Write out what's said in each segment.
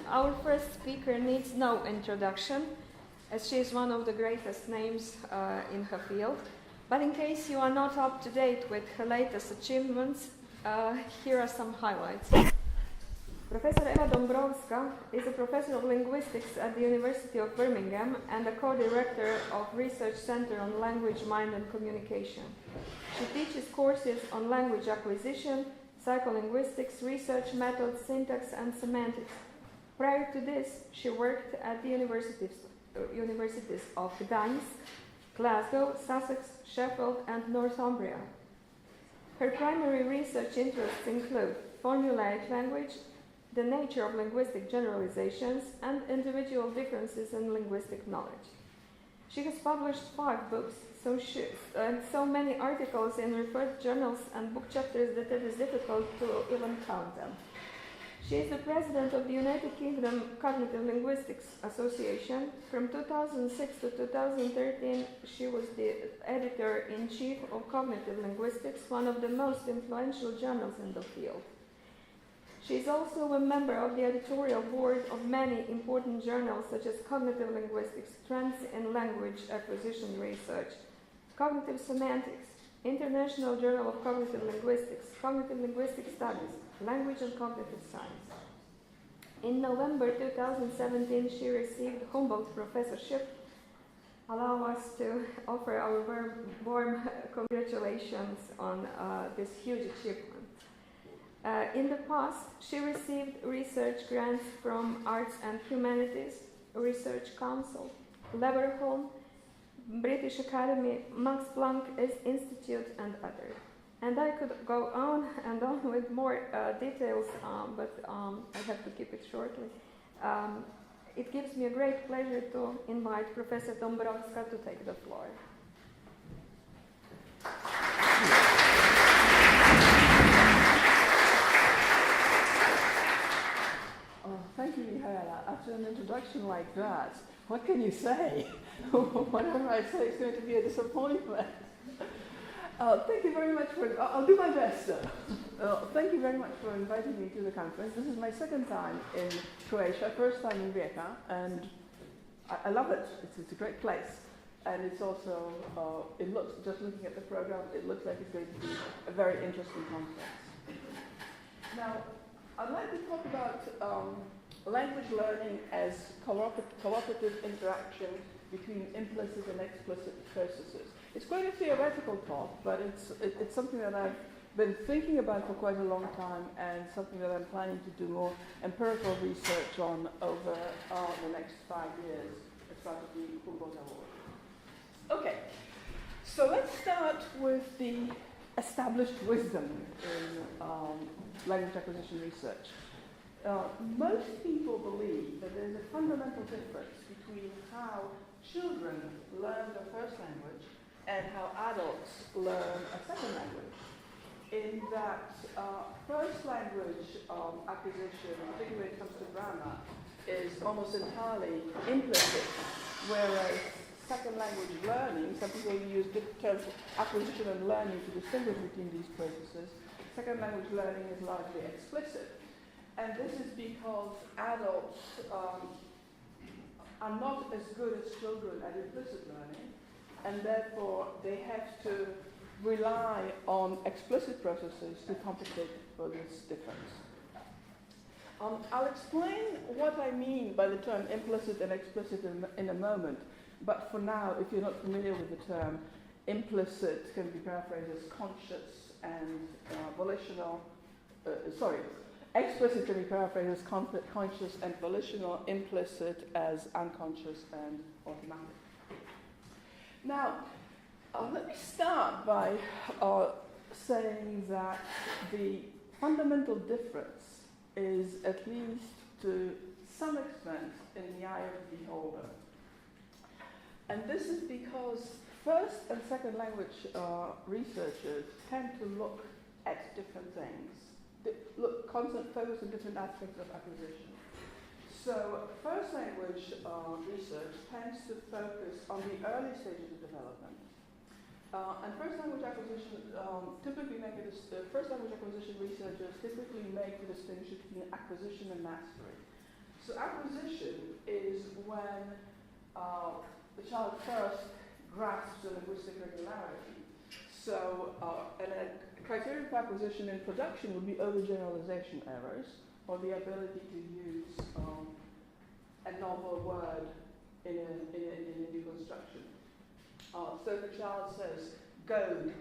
Our first speaker needs no introduction, as she is one of the greatest names in her field. But in case you are not up to date with her latest achievements, here are some highlights. Professor Ewa Dąbrowska is a professor of linguistics at the University of Birmingham and a co-director of Research Center on Language, Mind and Communication. She teaches courses on language acquisition, psycholinguistics, research methods, syntax and semantics. Prior to this, she worked at the universities of Gdańsk, Glasgow, Sussex, Sheffield and Northumbria. Her primary research interests include formulaic language, the nature of linguistic generalizations, and individual differences in linguistic knowledge. She has published 5 books, and so many articles in referred journals and book chapters that it is difficult to even count them. She is the president of the United Kingdom Cognitive Linguistics Association. From 2006 to 2013, she was the editor-in-chief of Cognitive Linguistics, one of the most influential journals in the field. She is also a member of the editorial board of many important journals such as Cognitive Linguistics, Trends in Language Acquisition Research, Cognitive Semantics, International Journal of Cognitive Linguistics, Cognitive Linguistic Studies, Language and Cognitive Science. In November 2017, she received Humboldt Professorship. Allow us to offer our warm congratulations on this huge achievement. In the past, she received research grants from Arts and Humanities, Research Council, Leverhulme, British Academy, Max Planck Institute, and others. And I could go on and on with more details, but I have to keep it shortly. It gives me a great pleasure to invite Professor Dąbrowska to take the floor. Thank you, Mihaela. After an introduction like that, what can you say? Whatever I say is going to be a disappointment. Thank you very much for, I'll do my best. Thank you very much for inviting me to the conference. This is my second time in Croatia, first time in Rijeka, and I love it. It's a great place. And it's also, it looks, just looking at the program, it looks like it's going to be a very interesting conference. Now, I'd like to talk about language learning as cooperative interaction between implicit and explicit processes. It's quite a theoretical talk, but it's something that I've been thinking about for quite a long time and something that I'm planning to do more empirical research on over the next 5 years as part of the Humboldt Award. Okay, so let's start with the established wisdom in language acquisition research. Most people believe that there's a fundamental difference between how children learn their first language and how adults learn a second language. In that first language acquisition, particularly when it comes to grammar, is almost entirely implicit, whereas second language learning, some people use different terms of acquisition and learning to distinguish between these processes. Second language learning is largely explicit. And this is because adults are not as good as children at implicit learning, and therefore they have to rely on explicit processes to compensate for this difference. I'll explain what I mean by the term implicit and explicit in a moment, but for now, if you're not familiar with the term, implicit can be paraphrased as conscious and volitional, explicit can be paraphrased as conscious and volitional, implicit as unconscious and automatic. Now, let me start by saying that the fundamental difference is, at least to some extent, in the eye of the beholder. And this is because first and second language researchers tend to look at different things. Focus on different aspects of acquisition. So first language research tends to focus on the early stages of development. And first language acquisition first language acquisition researchers typically make the distinction between acquisition and mastery. So acquisition is when the child first grasps a linguistic regularity. So and a criterion for acquisition in production would be overgeneralization errors, or the ability to use a novel word in a new construction. So if a child says goad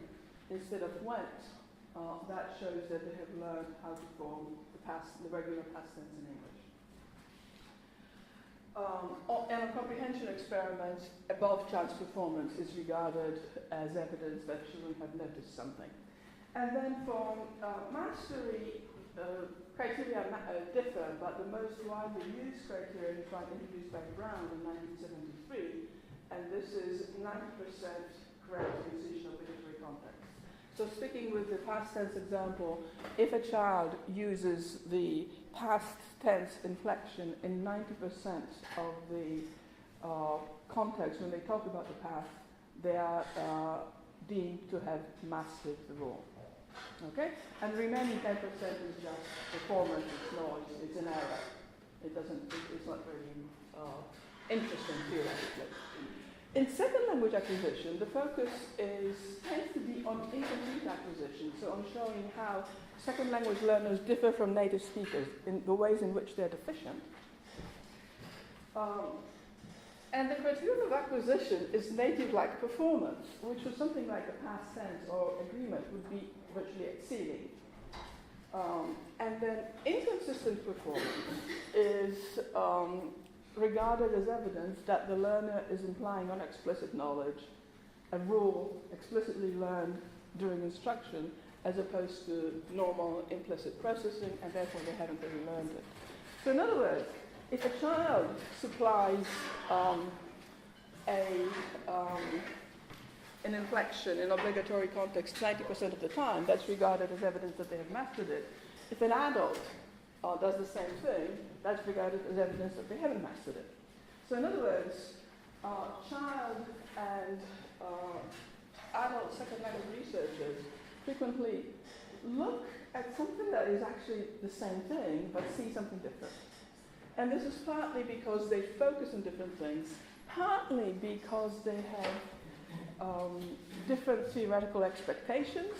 instead of went, that shows that they have learned how to form the regular past tense in English. And a comprehension experiment above child's performance is regarded as evidence that children have noticed something. And then for mastery, criteria differ, but the most widely used criterion was introduced by Brown in 1973, and this is 90% correct usage of obligatory context. So sticking with the past tense example, if a child uses the past tense inflection in 90% of the context when they talk about the past, they are deemed to have mastered the rule. Okay? And the remaining 10% is just performance, it's noise, it's an error. It's not really interesting theoretically. In second language acquisition, the focus tends to be on incomplete acquisition, so on showing how second language learners differ from native speakers in the ways in which they're deficient. And the criterion of acquisition is native-like performance, which was something like a past tense or agreement would be virtually exceeding. And then inconsistent performance is regarded as evidence that the learner is implying unexplicit knowledge, a rule explicitly learned during instruction, as opposed to normal implicit processing, and therefore they haven't really learned it. So in other words, if a child supplies an inflection in obligatory context 90% of the time, that's regarded as evidence that they have mastered it. If an adult does the same thing, that's regarded as evidence that they haven't mastered it. So in other words, child and adult second language researchers frequently look at something that is actually the same thing, but see something different. And this is partly because they focus on different things, partly because they have different theoretical expectations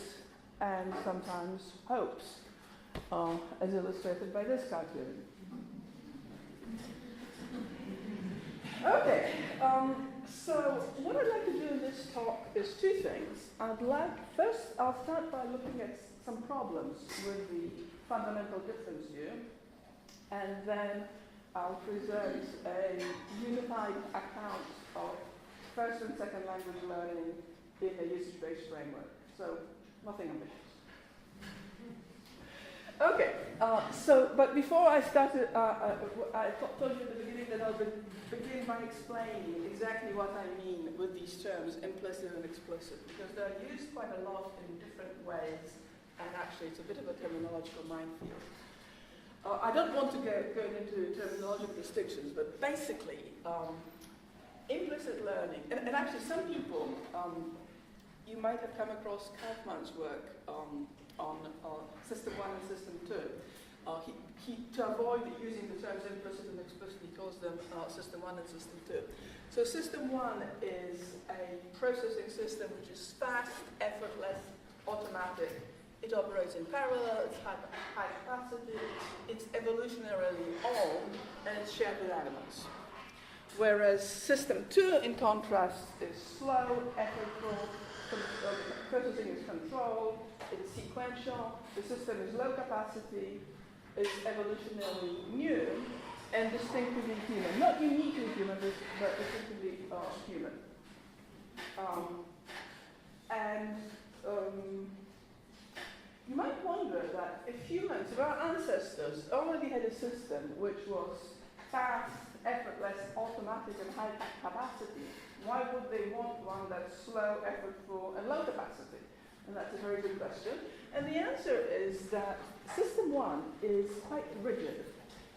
and sometimes hopes, as illustrated by this cartoon. Okay, so what I'd like to do in this talk is two things. First, I'll start by looking at some problems with the fundamental difference view, and then I'll present a unified account of first and second language learning in a usage-based framework. So, nothing ambitious. Okay, but before I started, I told you at the beginning that I'll begin by explaining exactly what I mean with these terms, implicit and explicit, because they're used quite a lot in different ways, and actually it's a bit of a terminological minefield. I don't want to go into terminological distinctions, but basically, implicit learning, and actually some people, you might have come across Kaufman's work on System 1 and System 2. To avoid using the terms implicit and explicit, he calls them System 1 and System 2. So System 1 is a processing system which is fast, effortless, automatic. It operates in parallel, it's high capacity, it's evolutionarily old, and it's shared with animals. Whereas System 2, in contrast, is slow, effortful, processing is controlled, it's sequential, the system is low capacity, it's evolutionarily new, and distinctively human. Not uniquely human, but distinctively human. You might wonder that if humans, if our ancestors, already had a system which was fast, effortless, automatic, and high capacity, why would they want one that's slow, effortful, and low capacity? And that's a very good question. And the answer is that System 1 is quite rigid.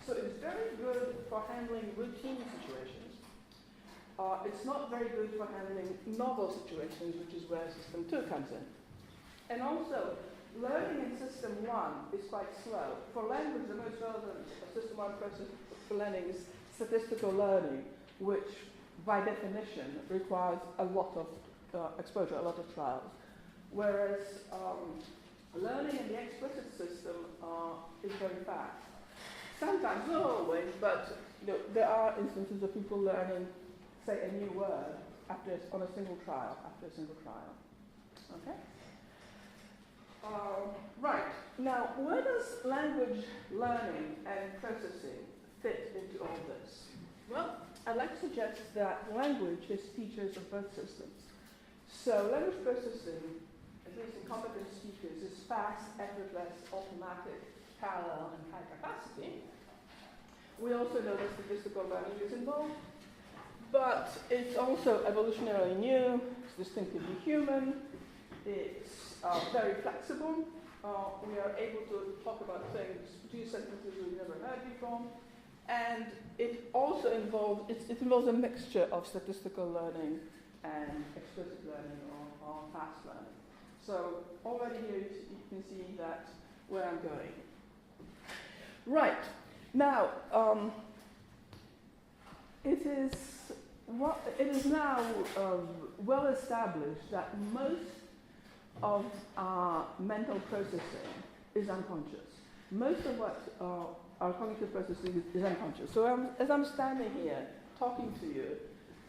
So it's very good for handling routine situations. It's not very good for handling novel situations, which is where System 2 comes in. And also, learning in System 1 is quite slow. For language, the most relevant System 1 process for learning is statistical learning, which by definition requires a lot of exposure, a lot of trials. Whereas learning in the explicit system is very fast. Sometimes, not always, but there are instances of people learning, say, a new word on a single trial, after a single trial. Okay? Right. Now, where does language learning and processing fit into all this? Well, I'd like to suggest that language is features of both systems. So language processing, at least in competent speakers, is fast, effortless, automatic, parallel, and high capacity. We also know that statistical learning is involved, but it's also evolutionarily new, it's distinctively human, it's very flexible. We are able to talk about things, produce sentences we've never heard before, and it also involves a mixture of statistical learning and explicit learning or fast learning. So already here you can see that where I'm going. Right. Now, it is now well established that most of our mental processing is unconscious. Most of what our cognitive processing is unconscious. So as I'm standing here talking to you,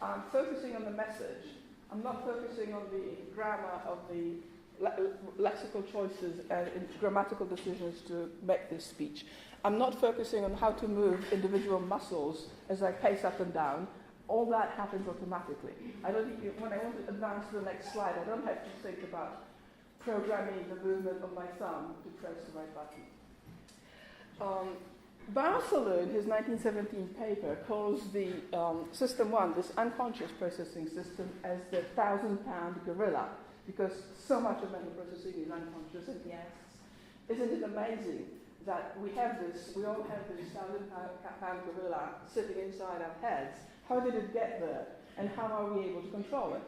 I'm focusing on the message. I'm not focusing on the grammar of the lexical choices and grammatical decisions to make this speech. I'm not focusing on how to move individual muscles as I pace up and down. All that happens automatically. When I want to advance to the next slide, I don't have to think about programming the movement of my thumb to press the right button. Barcelona, in his 1917 paper, calls the System 1, this unconscious processing system, as the 1,000-pound gorilla, because so much of mental processing is unconscious. And he asks, isn't it amazing that we all have this 1,000-pound gorilla sitting inside our heads? How did it get there? And how are we able to control it?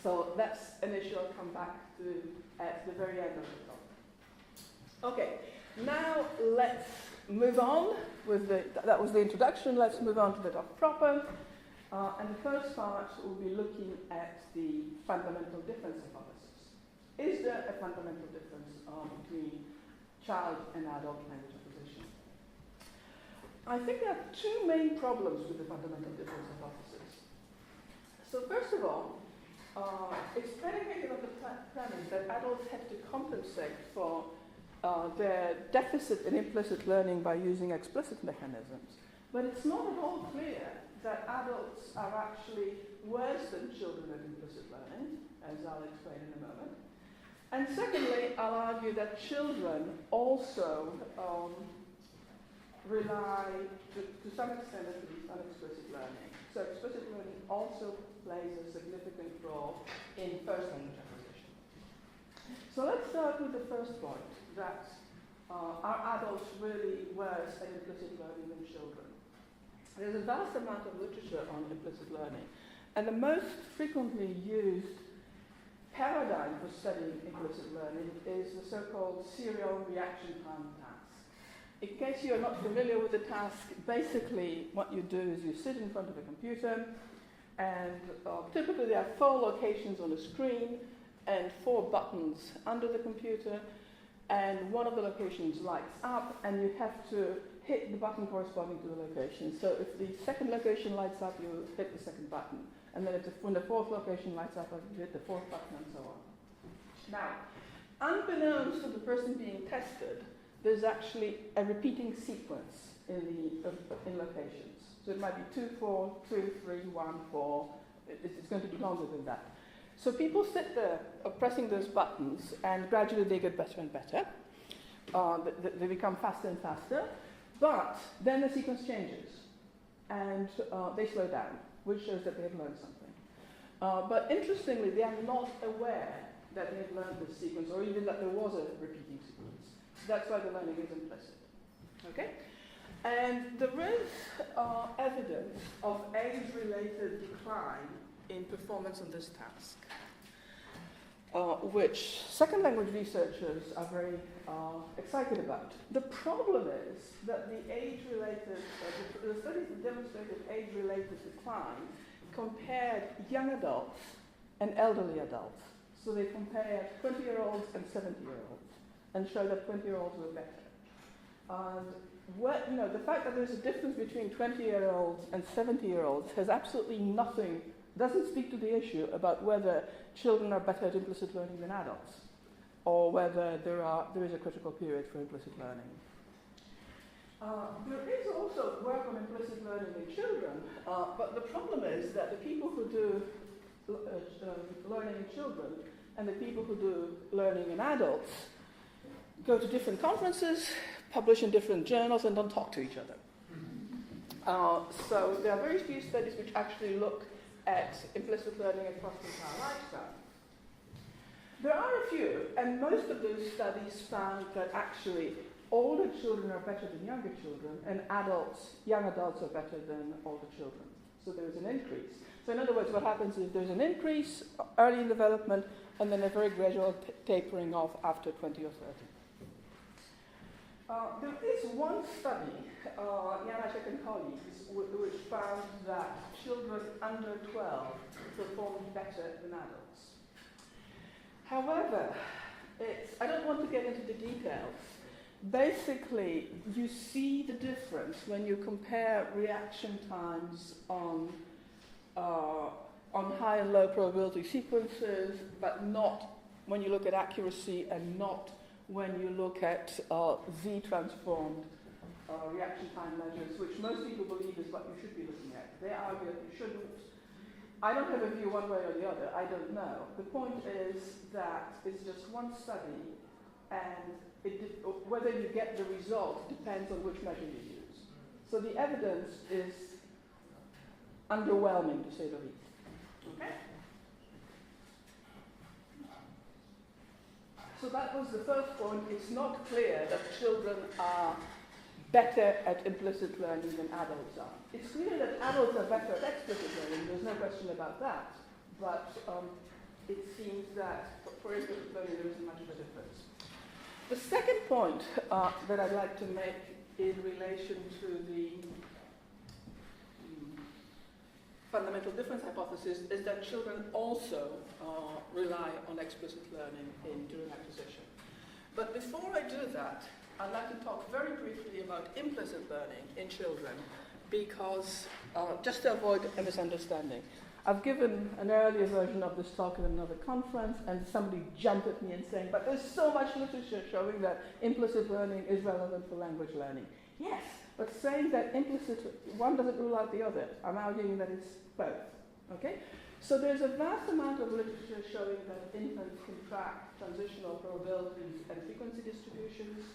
So that's an issue I'll come back to at the very end of the talk. Okay, now let's move on with that was the introduction. Let's move on to the talk proper. And the first part will be looking at the fundamental difference hypothesis. Is there a fundamental difference between child and adult language acquisition? I think there are two main problems with the fundamental difference hypothesis. So first of all, it's predicated on the premise that adults have to compensate for their deficit in implicit learning by using explicit mechanisms. But it's not at all clear that adults are actually worse than children at implicit learning, as I'll explain in a moment. And secondly, I'll argue that children also rely, to some extent at least, on explicit learning. So explicit learning also plays a significant role in first language acquisition. So let's start with the first point, that are adults really worse at implicit learning than children? There's a vast amount of literature on implicit learning, and the most frequently used paradigm for studying implicit learning is the so-called serial reaction time task. In case you're not familiar with the task, basically what you do is you sit in front of a computer, and typically there are 4 locations on the screen and 4 buttons under the computer, and one of the locations lights up, and you have to hit the button corresponding to the location. So if the second location lights up, you hit the second button. And then when the 4th location lights up, you hit the 4th button, and so on. Now, unbeknownst to the person being tested, there's actually a repeating sequence in locations. So it might be 2, 4, 2, 3, 1, 4. It's going to be longer than that. So people sit there pressing those buttons, and gradually they get better and better. They become faster and faster. But then the sequence changes, and they slow down, which shows that they have learned something. But interestingly, they are not aware that they have learned this sequence, or even that there was a repeating sequence. So that's why the learning is implicit. Okay? And there is evidence of age-related decline in performance on this task. which second language researchers are very excited about. The problem is that the age-related, the studies that demonstrated age-related decline compared young adults and elderly adults. So they compared 20-year-olds and 70-year-olds and showed that 20-year-olds were better. And the fact that there's a difference between 20-year-olds and 70-year-olds has absolutely nothing, doesn't speak to the issue about whether children are better at implicit learning than adults, or whether there is a critical period for implicit learning. There is also work on implicit learning in children, but the problem is that the people who do learning in children and the people who do learning in adults go to different conferences, publish in different journals, and don't talk to each other. So there are very few studies which actually look at implicit learning across the entire lifetime. There are a few, and most of those studies found that actually older children are better than younger children, and young adults are better than older children. So there is an increase. So in other words, what happens is there's an increase early in development, and then a very gradual tapering off after 20 or 30. There is one study, Janacek and colleagues, which found that children under 12 performed better than adults. However, I don't want to get into the details. Basically, you see the difference when you compare reaction times on high and low probability sequences, but not when you look at accuracy and not when you look at Z-transformed reaction time measures, which most people believe is what you should be looking at. They argue that you shouldn't. I don't have a view one way or the other. I don't know. The point is that it's just one study, and whether you get the result depends on which measure you use. So the evidence is underwhelming, to say the least. Okay? So that was the first point. It's not clear that children are better at implicit learning than adults are. It's clear that adults are better at explicit learning. There's no question about that. But it seems that for implicit learning there isn't much of a difference. The second point that I'd like to make in relation to the fundamental difference hypothesis is that children also rely on explicit learning during acquisition. But before I do that, I'd like to talk very briefly about implicit learning in children, because just to avoid a misunderstanding. I've given an earlier version of this talk at another conference, and somebody jumped at me and saying, but there's so much literature showing that implicit learning is relevant for language learning. Yes, but saying that one doesn't rule out the other. I'm arguing that it's both. Okay? So there's a vast amount of literature showing that infants can track transitional probabilities and frequency distributions.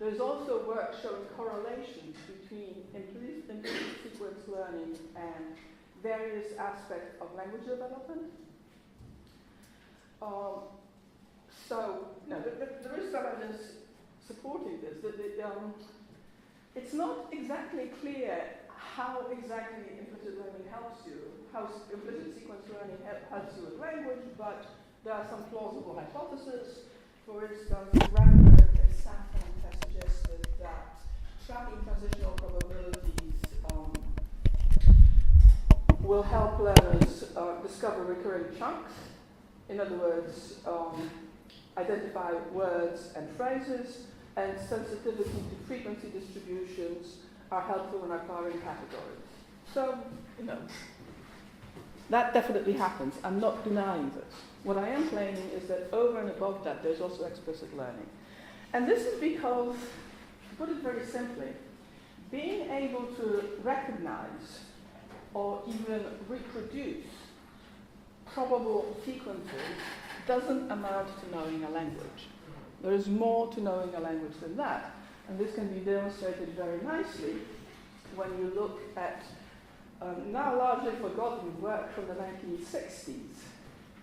There's also work showing correlations between implicit sequence learning and various aspects of language development. There is some evidence supporting this. It's not exactly clear how exactly implicit learning helps you, how implicit sequence learning helps you with language, but there are some plausible hypotheses. For instance, Randberg and Safran have suggested that tracking transitional probabilities will help learners discover recurring chunks. In other words, identify words and phrases, and sensitivity to frequency distributions are helpful in acquiring categories. So, that definitely happens. I'm not denying this. What I am claiming is that over and above that, there's also explicit learning. And this is because, to put it very simply, being able to recognize or even reproduce probable sequences doesn't amount to knowing a language. There is more to knowing a language than that. And this can be demonstrated very nicely when you look at now largely forgotten work from the 1960s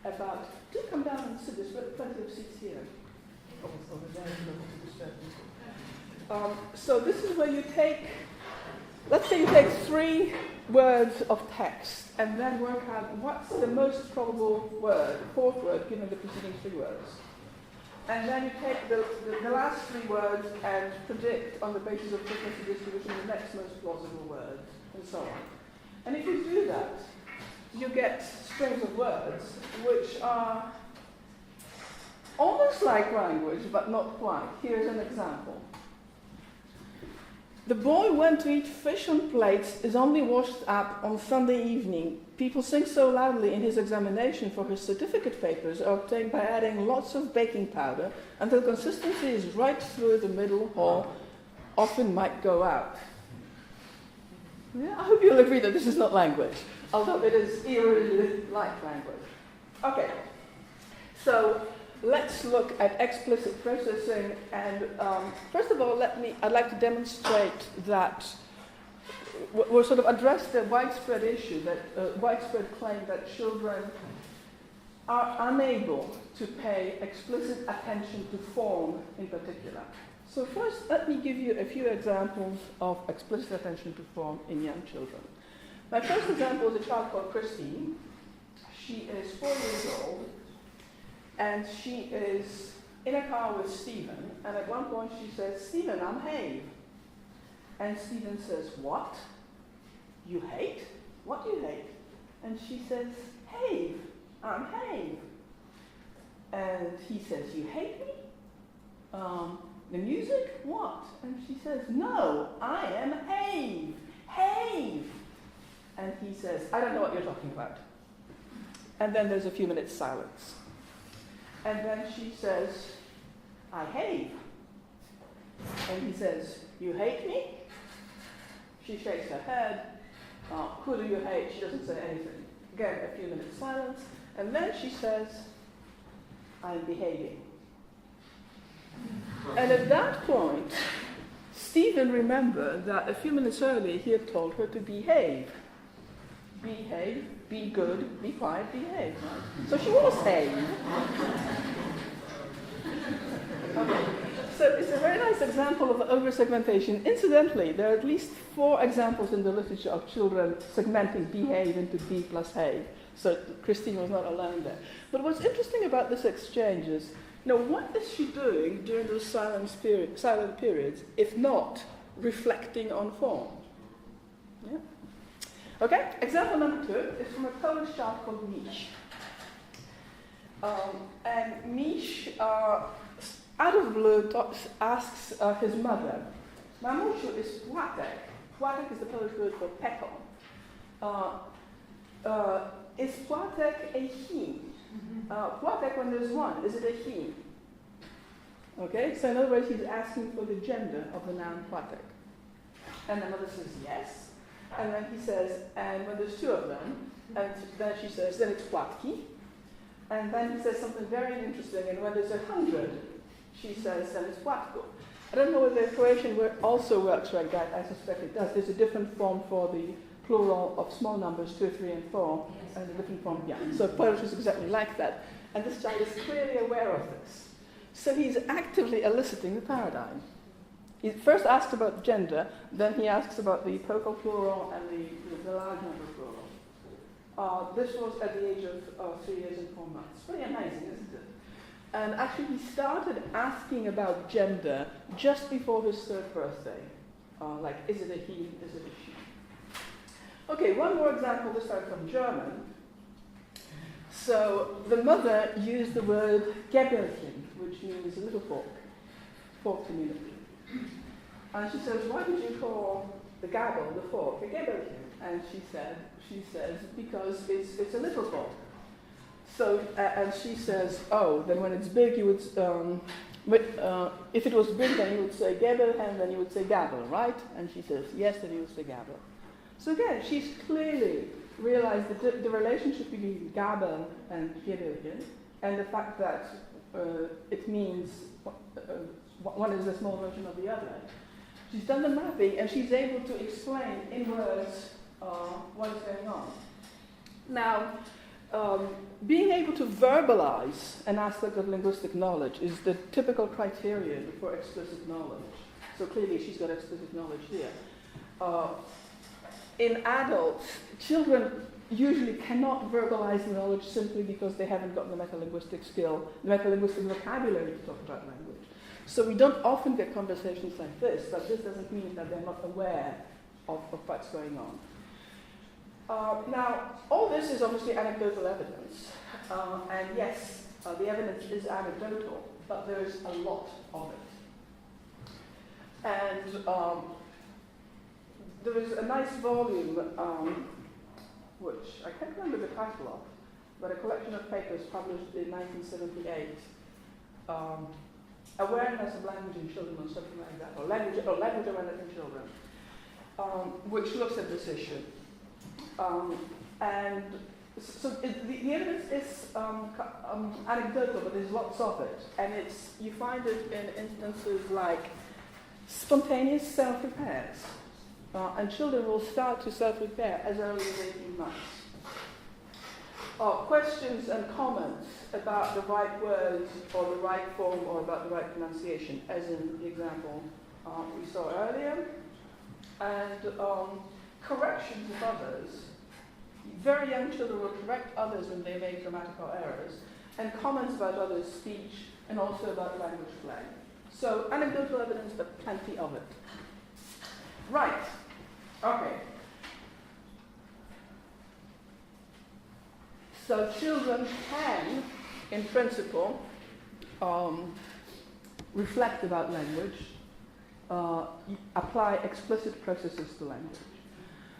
about, do come down and sit, there's plenty of seats here. So this is where you take, let's let's say you take 3 words of text and then work out what's the most probable word, the 4th word, given the preceding 3 words. And then you take the last 3 words and predict on the basis of frequency distribution the next most plausible word, and so on. And if you do that, you get strings of words which are almost like language, but not quite. Here's an example. The boy went to eat fish on plates, is only washed up on Sunday evening. People sing so loudly in his examination for his certificate papers are obtained by adding lots of baking powder until consistency is right through the middle or often might go out. Yeah, I hope you'll agree that this is not language, although it is eerily like language. Okay, so let's look at explicit processing, and first of all, I'd like to demonstrate that we'll sort of address the widespread issue, that widespread claim that children are unable to pay explicit attention to form in particular. So first, let me give you a few examples of explicit attention to form in young children. My first example is a child called Christine. She is 4 years old, and she is in a car with Stephen, and at one point she says, "Stephen, I'm Have." And Stephen says, "What? You hate? What do you hate?" And she says, "Have, I'm Have." And he says, "You hate me? The music? What?" And she says, "No, I am Have, Have." And he says, "I don't know what you're talking about." And then there's a few minutes silence. And then she says, "I hate." And he says, "You hate me?" She shakes her head. "Who do you hate?" She doesn't say anything. Again, a few minutes silence. And then she says, "I'm behaving." And at that point, Stephen remembered that a few minutes earlier he had told her to behave. Behave, be good, be quiet, behave. Right? So she was Have. Okay. So it's a very nice example of over-segmentation. Incidentally, there are at least 4 examples in the literature of children segmenting behave into be plus have. So Christine was not alone there. But what's interesting about this exchange is, what is she doing during those silent periods, if not reflecting on form? Yeah. Okay, example number 2 is from a Polish child called Miś. And Miś, out of the blue, asks his mother, "Mamusiu, is płatek?" Płatek is the Polish word for peckle. Is płatek a he? Płatek, when there's one, is it a he? Okay, so in other words, he's asking for the gender of the noun płatek. And the mother says yes. And then he says, and when there's 2 of them, and then she says, then it's płatki. And then he says something very interesting, and when there's 100, she says, then it's płatku. I don't know whether the Croatian word also works like that. I suspect it does. There's a different form for the plural of small numbers, 2, 3, and 4, yes. And a different form, yeah. So Polish is exactly like that. And this child is clearly aware of this. So he's actively eliciting the paradigm. He first asks about gender, then he asks about the vocal plural and the large number plural. This was at the age of 3 years and 4 months. Pretty amazing, isn't it? And actually he started asking about gender just before his 3rd birthday. Like, is it a he, is it a she? Okay, one more example, this time from German. So the mother used the word Gäbelchen, which means a little fork community. And she says, "Why did you call the gabel, the fork, a Gäbelchen?" And she says, "Because it's a little fork." So, and she says, "Oh, then when it's big, you would, if it was big, then you would say Gäbel, and then you would say gabel, right?" And she says, "Yes, then you would say gabel." So again, she's clearly realized the relationship between gabel and Gäbelchen, and the fact that it means one is a small version of the other. She's done the mapping, and she's able to explain in words what is going on. Now, being able to verbalize an aspect of linguistic knowledge is the typical criterion for explicit knowledge. So clearly she's got explicit knowledge here. in adults, children usually cannot verbalize knowledge simply because they haven't got the metalinguistic skill, the metalinguistic vocabulary to talk about language. So we don't often get conversations like this, but this doesn't mean that they're not aware of what's going on. Now, all this is obviously anecdotal evidence, and yes, the evidence is anecdotal, but there is a lot of it. And there is a nice volume, which I can't remember the title of, but a collection of papers published in 1978, Awareness of Language in Children or something like that, or Language Awareness in Children, which looks at this issue. And so the evidence is anecdotal, but there's lots of it. And you find it in instances like spontaneous self-repairs. And children will start to self-repair as early as 18 months. Questions and comments about the right words or the right form or about the right pronunciation, as in the example we saw earlier. And corrections of others. Very young children will correct others when they make grammatical errors, and comments about others' speech, and also about language play. So anecdotal evidence, but plenty of it. Right. Okay. So children can, in principle, reflect about language, apply explicit processes to language.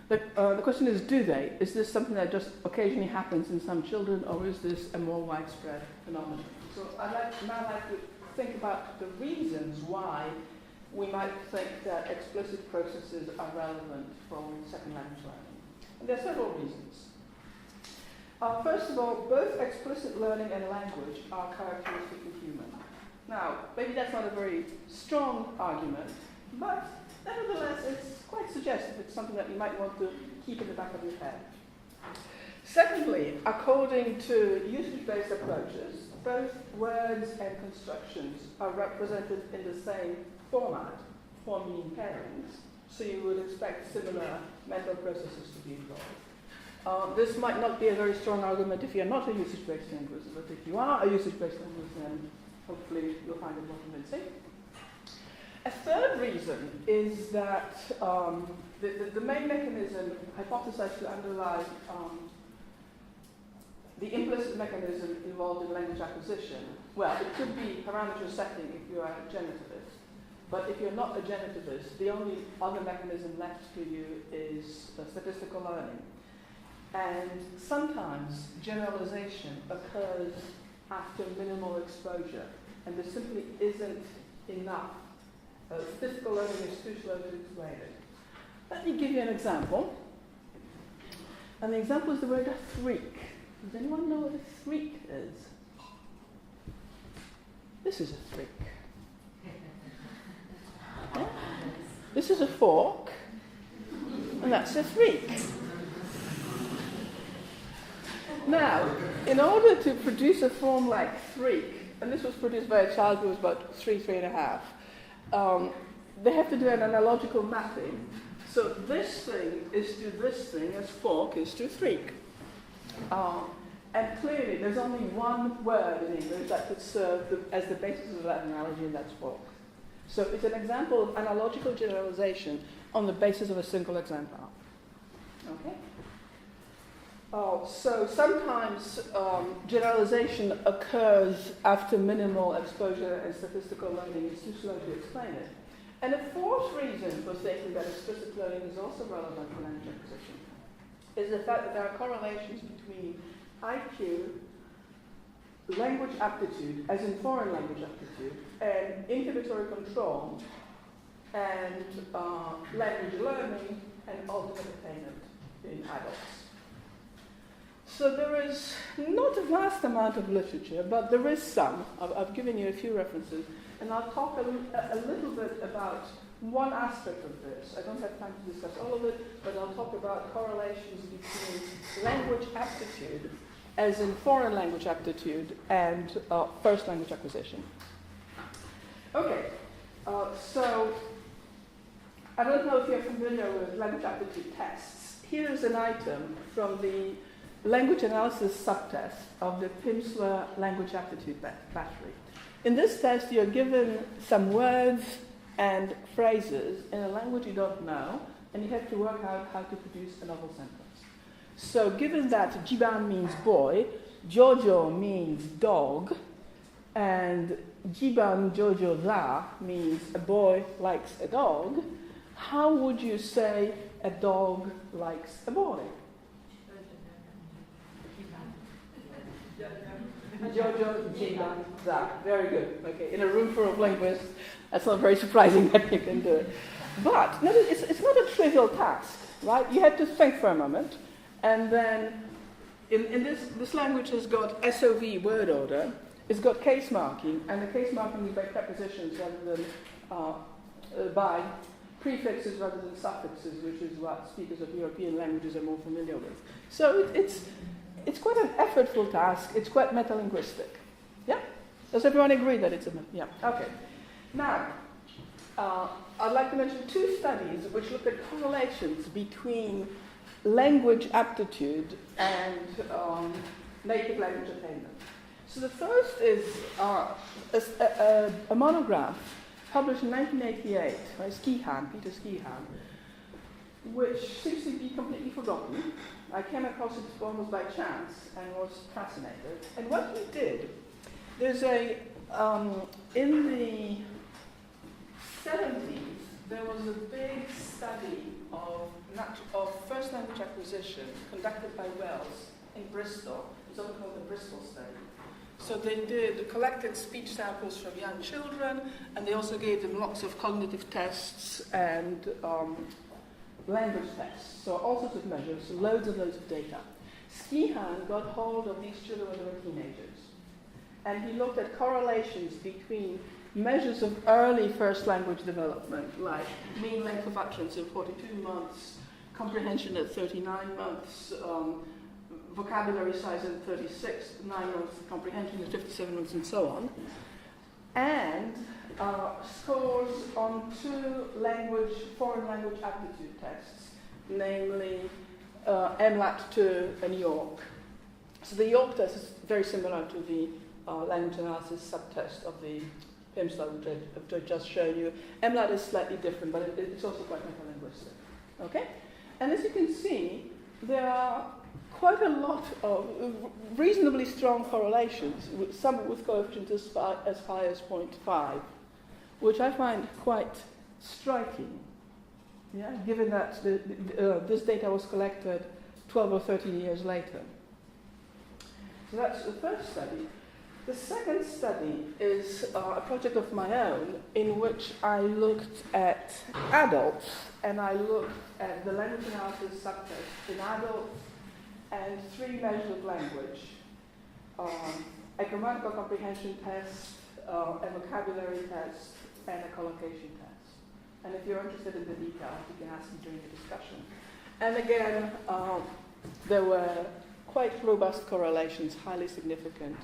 The question is, do they? Is this something that just occasionally happens in some children, or is this a more widespread phenomenon? So I'd like to think about the reasons why we might think that explicit processes are relevant for second language learning. And there are several reasons. First of all, both explicit learning and language are characteristic of human. Now, maybe that's not a very strong argument, but nevertheless, it's quite suggestive. It's something that you might want to keep in the back of your head. Secondly, according to usage-based approaches, both words and constructions are represented in the same format, form meaning pairings, so you would expect similar mental processes to be involved. This might not be a very strong argument if you're not a usage-based linguist, but if you are a usage-based linguist, then hopefully you'll find it more convincing. A third reason is that the main mechanism hypothesized to underlie the implicit mechanism involved in language acquisition, well, it could be parameter setting if you are a genitivist, but if you're not a genitivist, the only other mechanism left to you is statistical learning. And sometimes generalization occurs after minimal exposure, and there simply isn't enough. Statistical learning is too slow to explain it. Let me give you an example. And the example is the word threak. Does anyone know what a threak is? This is a threak. Yeah? This is a fork, and that's a threak. Now, in order to produce a form like threak, and this was produced by a child who was about 3.5, they have to do an analogical mapping. So this thing is to this thing as fork is to threak. And clearly, there's only one word in English that could serve as the basis of that analogy, and that's fork. So it's an example of analogical generalization on the basis of a single example. Okay? So sometimes generalization occurs after minimal exposure and statistical learning is too slow to explain it. And a fourth reason for thinking that explicit learning is also relevant for language acquisition is the fact that there are correlations between IQ, language aptitude, as in foreign language aptitude, and inhibitory control, and language learning, and ultimate attainment in adults. So there is not a vast amount of literature, but there is some. I've given you a few references, and I'll talk a little bit about one aspect of this. I don't have time to discuss all of it, but I'll talk about correlations between language aptitude, as in foreign language aptitude, and first language acquisition. Okay, so I don't know if you're familiar with language aptitude tests. Here is an item from the language analysis subtest of the Pimsleur language aptitude battery. In this test, you're given some words and phrases in a language you don't know, and you have to work out how to produce a novel sentence. So given that Jiban means boy, Jojo means dog, and Jiban Jojo da means a boy likes a dog, how would you say a dog likes a boy? Jojo, Jiban, da. Very good. Okay, in a room full of linguists, that's not very surprising that you can do it. But no, it's not a trivial task, right? You have to think for a moment, and then in this language has got SOV word order, it's got case marking, and the case marking is by prepositions rather than by prefixes rather than suffixes, which is what speakers of European languages are more familiar with. So it's quite an effortful task. It's quite metalinguistic. Yeah? Does everyone agree that it's a... Yeah, okay. Now, I'd like to mention two studies which looked at correlations between language aptitude and native language attainment. So the first is a monograph published in 1988 by Peter Skihan, which seems to be completely forgotten. I came across it almost by chance and was fascinated. And what he did, there's in the 70s, there was a big study of first language acquisition conducted by Wells in Bristol. It's often called the Bristol study. So they collected speech samples from young children, and they also gave them lots of cognitive tests and language tests. So all sorts of measures, loads and loads of data. Skihan got hold of these children when they were teenagers, and he looked at correlations between measures of early first language development, like mean length of utterance in 42 months, comprehension at 39 months, vocabulary size in 36, 9 months, comprehension in 57 months, and so on, and scores on two foreign language aptitude tests, namely MLAT and York. So the York test is very similar to the language analysis subtest of the Pimsleur, which I've just shown you. MLAT is slightly different, but it's also quite metalinguistic. Okay? And as you can see, there are quite a lot of reasonably strong correlations, some with coefficients as high as 0.5, which I find quite striking, given that this data was collected 12 or 13 years later. So that's the first study. The second study is a project of my own in which I looked at adults, and I looked at the language analysis subtest in adults and three measures of language, a grammatical comprehension test, a vocabulary test, and a collocation test. And if you're interested in the details, you can ask me during the discussion. And again, there were quite robust correlations, highly significant,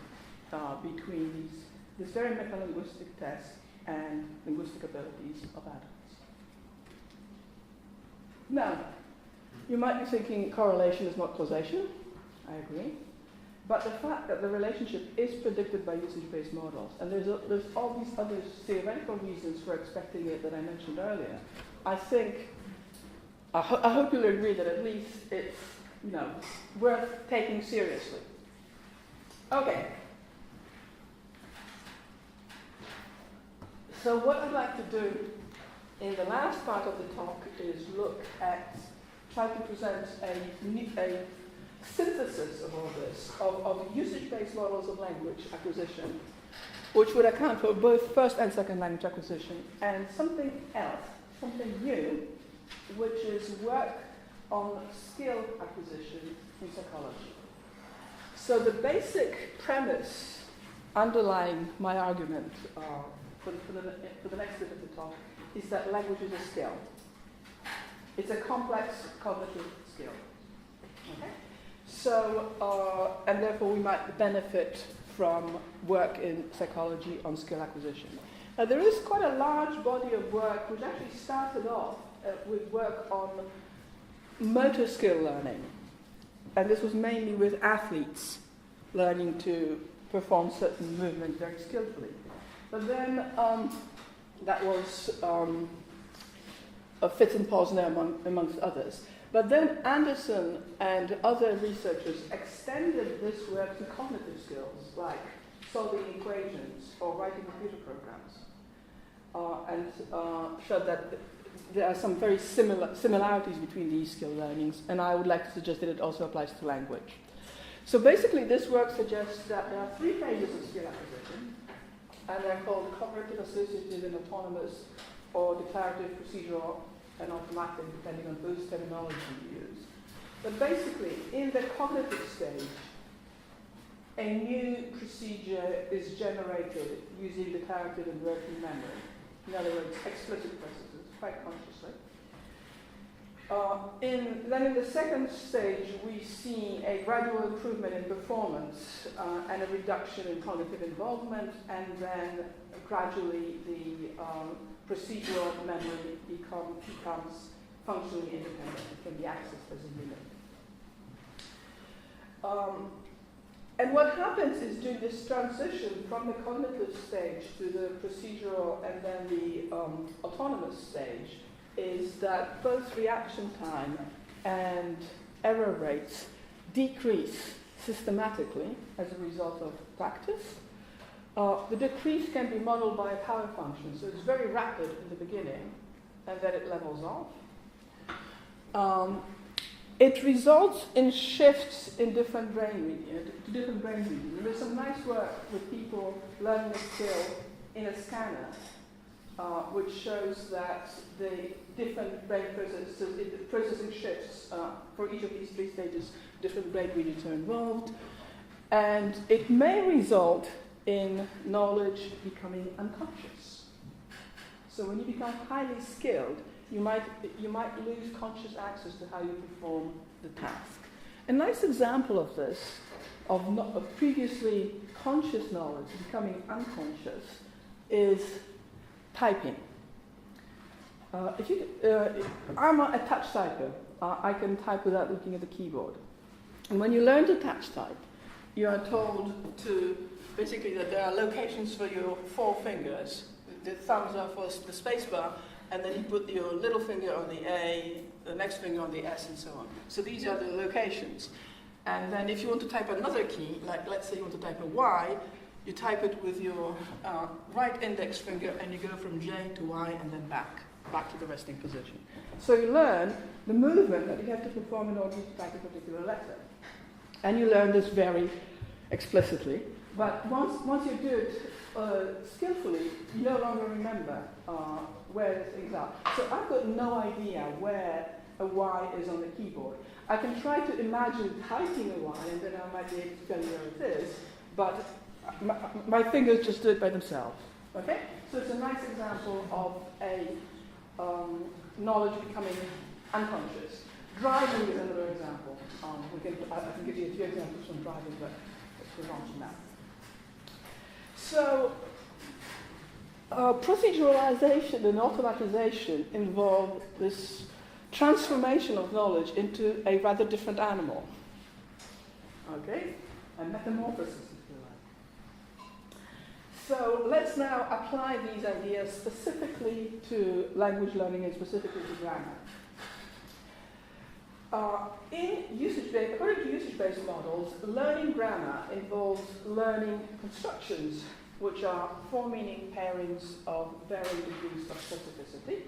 between this very metalinguistic test and linguistic abilities of adults. Now, you might be thinking correlation is not causation. I agree. But the fact that the relationship is predicted by usage-based models, and there's all these other theoretical reasons for expecting it that I mentioned earlier, I hope you'll agree that at least it's worth taking seriously. Okay. So what I'd like to do in the last part of the talk is try to present a synthesis of all this, of usage-based models of language acquisition, which would account for both first and second language acquisition, and something else, something new, which is work on skill acquisition in psychology. So the basic premise underlying my argument for the next bit of the talk is that language is a skill. It's a complex cognitive skill. Okay? So, and therefore we might benefit from work in psychology on skill acquisition. Now there is quite a large body of work which actually started off with work on motor skill learning. And this was mainly with athletes learning to perform certain movements very skillfully. But then that was a Fitz and Posner amongst others. But then Anderson and other researchers extended this work to cognitive skills, like solving equations or writing computer programs, and showed that there are some very similarities between these skill learnings, and I would like to suggest that it also applies to language. So basically, this work suggests that there are 3 phases of skill acquisition, and they're called cooperative, associative, and autonomous, or declarative, procedural, and automatic, depending on whose terminology you use. But basically, in the cognitive stage, a new procedure is generated using declarative and working memory. In other words, explicit processes, quite consciously. Then in the second stage, we see a gradual improvement in performance and a reduction in cognitive involvement, and then gradually the procedural memory becomes functionally independent. It can be accessed as a unit. And what happens is during this transition from the cognitive stage to the procedural and then the autonomous stage is that both reaction time and error rates decrease systematically as a result of practice. The decrease can be modeled by a power function, so it's very rapid in the beginning, and then it levels off. It results in shifts in different brain regions, And there's some nice work with people learning a skill in a scanner, which shows that the different brain processing shifts for each of these 3 stages, different brain regions are involved, and it may result in knowledge becoming unconscious. So when you become highly skilled, you might lose conscious access to how you perform the task. A nice example of this, of previously conscious knowledge becoming unconscious, is typing. I'm a touch typer. I can type without looking at the keyboard. And when you learn to touch type, you are told to basically that there are locations for your 4 fingers. The thumbs are for the space bar, and then you put your little finger on the A, the next finger on the S, and so on. So these are the locations. And then if you want to type another key, like let's say you want to type a Y, you type it with your right index finger, and you go from J to Y, and then back to the resting position. So you learn the movement that you have to perform in order to type a particular letter. And you learn this very explicitly. But once you do it skillfully, you no longer remember where the things are. So I've got no idea where a Y is on the keyboard. I can try to imagine typing a Y, and then I might be able to tell you where it is, but my fingers just do it by themselves. Okay? So it's a nice example of a knowledge becoming unconscious. Driving is another example. I can give you a few examples from driving, but let's move on to that. So, proceduralization and automatization involve this transformation of knowledge into a rather different animal. Okay? A metamorphosis, if you like. So, let's now apply these ideas specifically to language learning and specifically to grammar. According to usage-based models, learning grammar involves learning constructions, which are four-meaning pairings of varying degrees of specificity.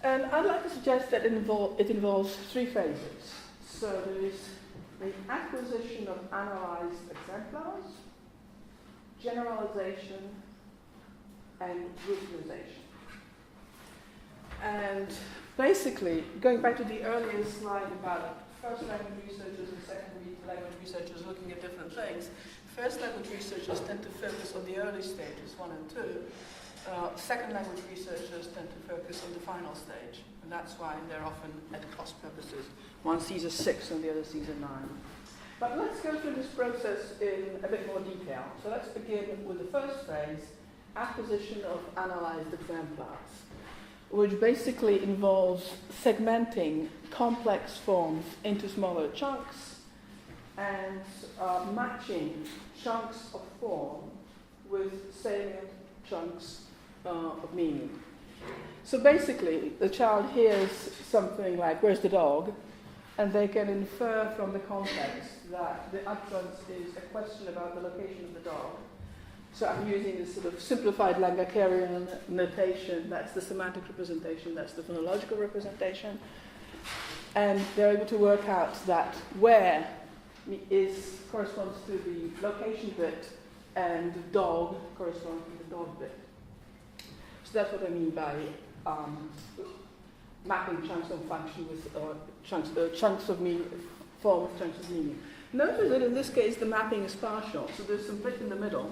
And I'd like to suggest that it involves 3 phases. So there is the acquisition of analyzed exemplars, generalization, and routinization. And basically, going back to the earlier slide about first language researchers and second language researchers looking at different things, first language researchers tend to focus on the early stages, 1 and 2. Second language researchers tend to focus on the final stage, and that's why they're often at cross purposes. One sees a 6 and the other sees a 9. But let's go through this process in a bit more detail. So let's begin with the first phase, acquisition of analyzed exemplars. which basically involves segmenting complex forms into smaller chunks and matching chunks of form with salient chunks of meaning. So basically, the child hears something like, "Where's the dog?" and they can infer from the context that the utterance is a question about the location of the dog. So I'm using this sort of simplified Langakerian notation. That's the semantic representation, that's the phonological representation. And they're able to work out that where corresponds to the location bit and the dog corresponds to the dog bit. So that's what I mean by mapping chunks of function with chunks of meaning, form with chunks of meaning. Notice that in this case the mapping is partial, so there's some bit in the middle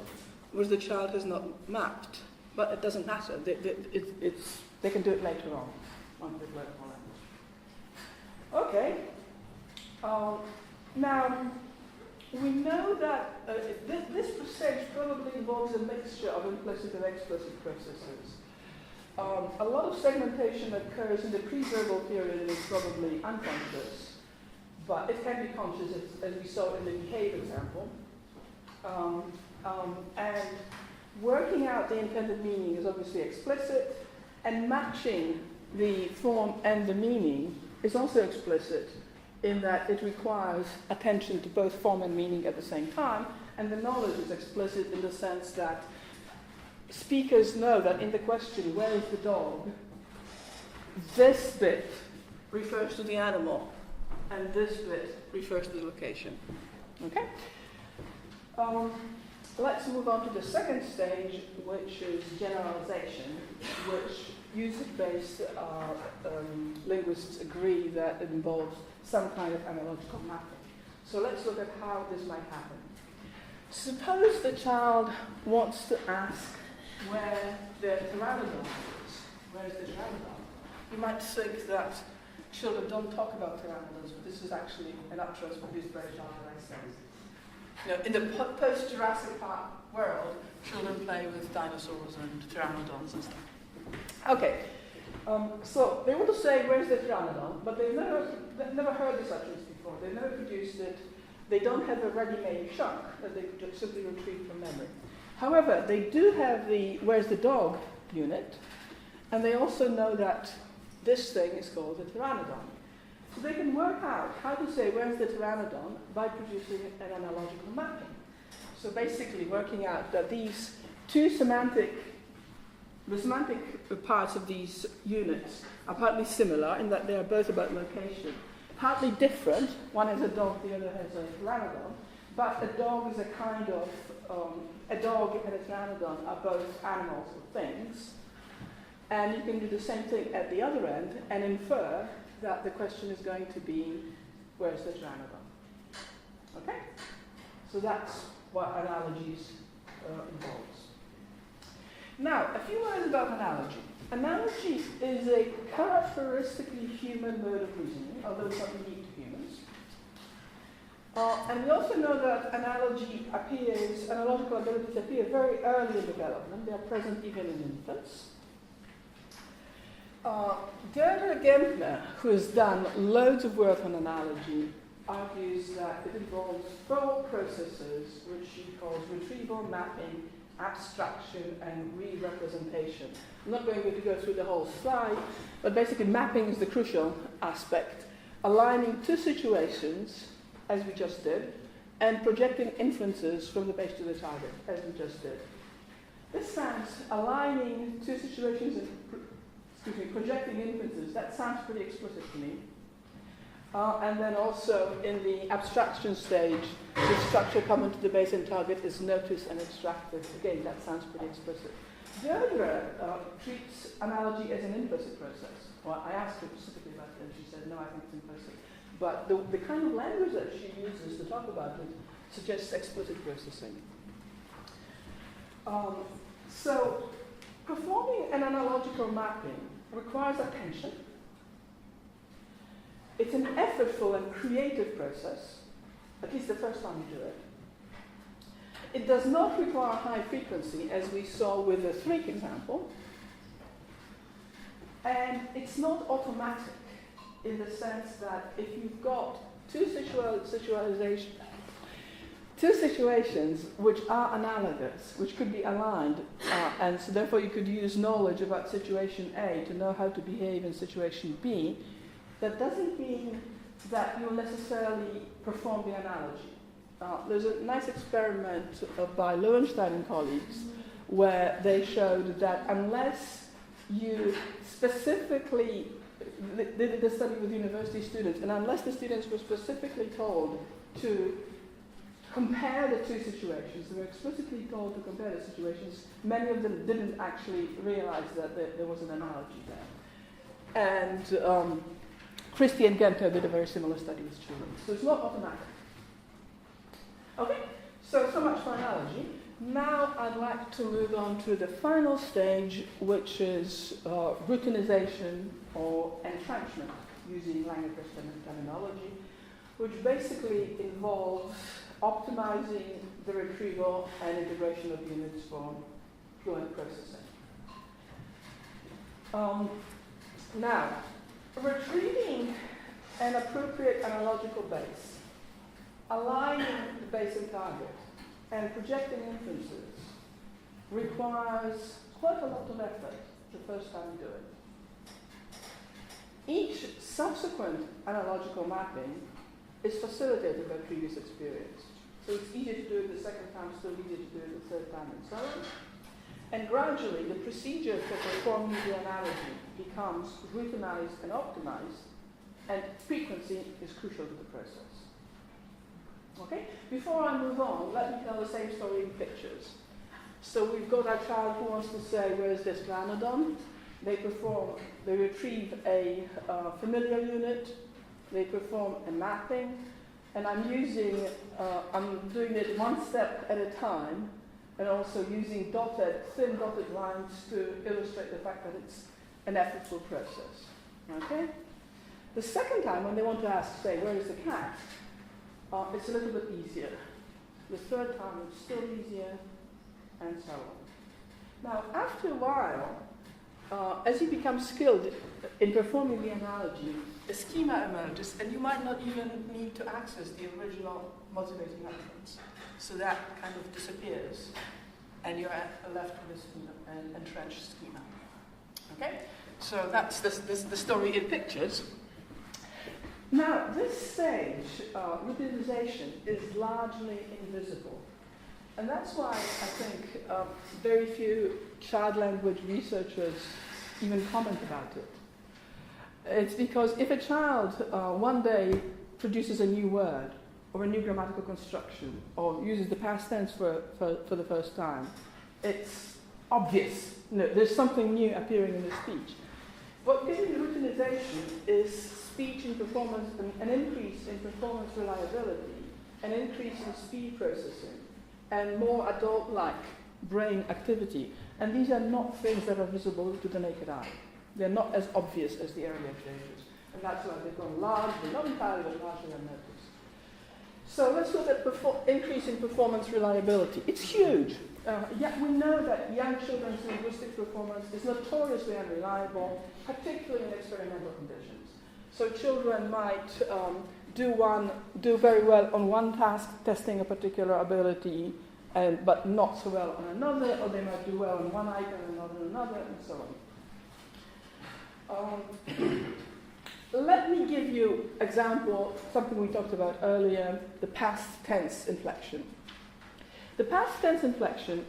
which the child has not mapped, but it doesn't matter. They can do it later on once they've learned more language. Okay. Now, we know that this process probably involves a mixture of implicit and explicit processes. A lot of segmentation occurs in the pre-verbal period and is probably unconscious, but it can be conscious, as we saw in the behave example. And working out the intended meaning is obviously explicit, and matching the form and the meaning is also explicit in that it requires attention to both form and meaning at the same time, and the knowledge is explicit in the sense that speakers know that in the question, "Where is the dog?" this bit refers to the animal, and this bit refers to the location. Okay? Let's move on to the second stage, which is generalization, which usage-based linguists agree that it involves some kind of analogical mapping. So let's look at how this might happen. Suppose the child wants to ask where the pteranodon is. Where is the pteranodon? You might think that children don't talk about pteranodons, but this is actually an utterance produced by a child that I studied. You know, in the post-Jurassic Park world, children play with dinosaurs and pteranodons and stuff. Okay, so they want to say, "Where's the pteranodon?" But they've never heard this utterance before. They've never produced it. They don't have a ready-made chunk that they could just simply retrieve from memory. However, they do have the "Where's the dog?" unit, and they also know that this thing is called a pteranodon. So they can work out how to say "Where's the pteranodon?" by producing an analogical mapping. So basically working out that these two semantic parts of these units are partly similar in that they are both about location, partly different. One has a dog, the other has a pteranodon, but a dog is a kind of, a dog and a pteranodon are both animals or things. And you can do the same thing at the other end and infer that the question is going to be, "Where's the pteranodon?" Okay? So that's what analogies involves. Now, a few words about analogy. Analogy is a characteristically human mode of reasoning, although it's not unique to humans. And we also know that analogical abilities appear very early in development. They are present even in infants. Gentner, who has done loads of work on analogy, argues that it involves 4 processes, which he calls retrieval, mapping, abstraction, and re-representation. I'm not going to go through the whole slide, but basically mapping is the crucial aspect, aligning 2 situations, as we just did, and projecting inferences from the base to the target, as we just did. This sounds, aligning 2 situations and projecting inferences, that sounds pretty explicit to me. And then also in the abstraction stage, the structure common to the base and target is noticed and extracted. Again, that sounds pretty explicit. Deirdre treats analogy as an implicit process. Well, I asked her specifically about it, and she said, no, I think it's implicit. But the kind of language that she uses to talk about it suggests explicit processing. So, performing an analogical mapping requires attention. It's an effortful and creative process, at least the first time you do it. It does not require high frequency, as we saw with the 3 example. And it's not automatic in the sense that if you've got two situations which are analogous, which could be aligned, and so therefore you could use knowledge about situation A to know how to behave in situation B, that doesn't mean that you'll necessarily perform the analogy. There's a nice experiment by Lowenstein and colleagues where they showed that unless you specifically, they did a study with university students, and unless the students were specifically told to compare the two situations, they were explicitly told to compare the situations, many of them didn't actually realize that there was an analogy there. And Christie and Gento did a very similar study with children. So it's not automatic. Okay, so much for analogy. Now I'd like to move on to the final stage, which is routinization or entrenchment, using language terminology, which basically involves optimizing the retrieval and integration of units for fluent processing. Now, retrieving an appropriate analogical base, aligning the base and target, and projecting inferences requires quite a lot of effort the first time you do it. Each subsequent analogical mapping is facilitated by previous experience. So it's easier to do it the second time, still easier to do it the third time, and so on. And gradually, the procedure for performing the analogy becomes routinized and optimized, and frequency is crucial to the process. Okay? Before I move on, let me tell the same story in pictures. So we've got our child who wants to say, where is this granodon? They retrieve a familiar unit, they perform a mapping, and I'm doing it one step at a time, and also using thin dotted lines to illustrate the fact that it's an effortful process. Okay? The second time, when they want to ask, say, where is the cat? It's a little bit easier. The third time, it's still easier, and so on. Now, after a while, as you become skilled in performing the analogy, a schema emerges, and you might not even need to access the original motivating reference. So that kind of disappears, and you're left with an entrenched schema. Okay? So that's the story in pictures. Now, this stage, routinization, is largely invisible. And that's why I think very few child language researchers even comment about it. It's because if a child one day produces a new word, or a new grammatical construction, or uses the past tense for the first time, it's obvious. There's something new appearing in the speech. What gives you routinization is speech in performance, an increase in performance reliability, an increase in speed processing, and more adult-like brain activity. And these are not things that are visible to the naked eye. They're not as obvious as the earlier stages. And that's why they've gone largely, not entirely, but largely unnoticed. So let's look at increase in performance reliability. It's huge. Yet we know that young children's linguistic performance is notoriously unreliable, particularly in experimental conditions. So children might do very well on one task, testing a particular ability, but not so well on another, or they might do well on one item and not on another, and so on. Let me give you example, something we talked about earlier, the past tense inflection. The past tense inflection,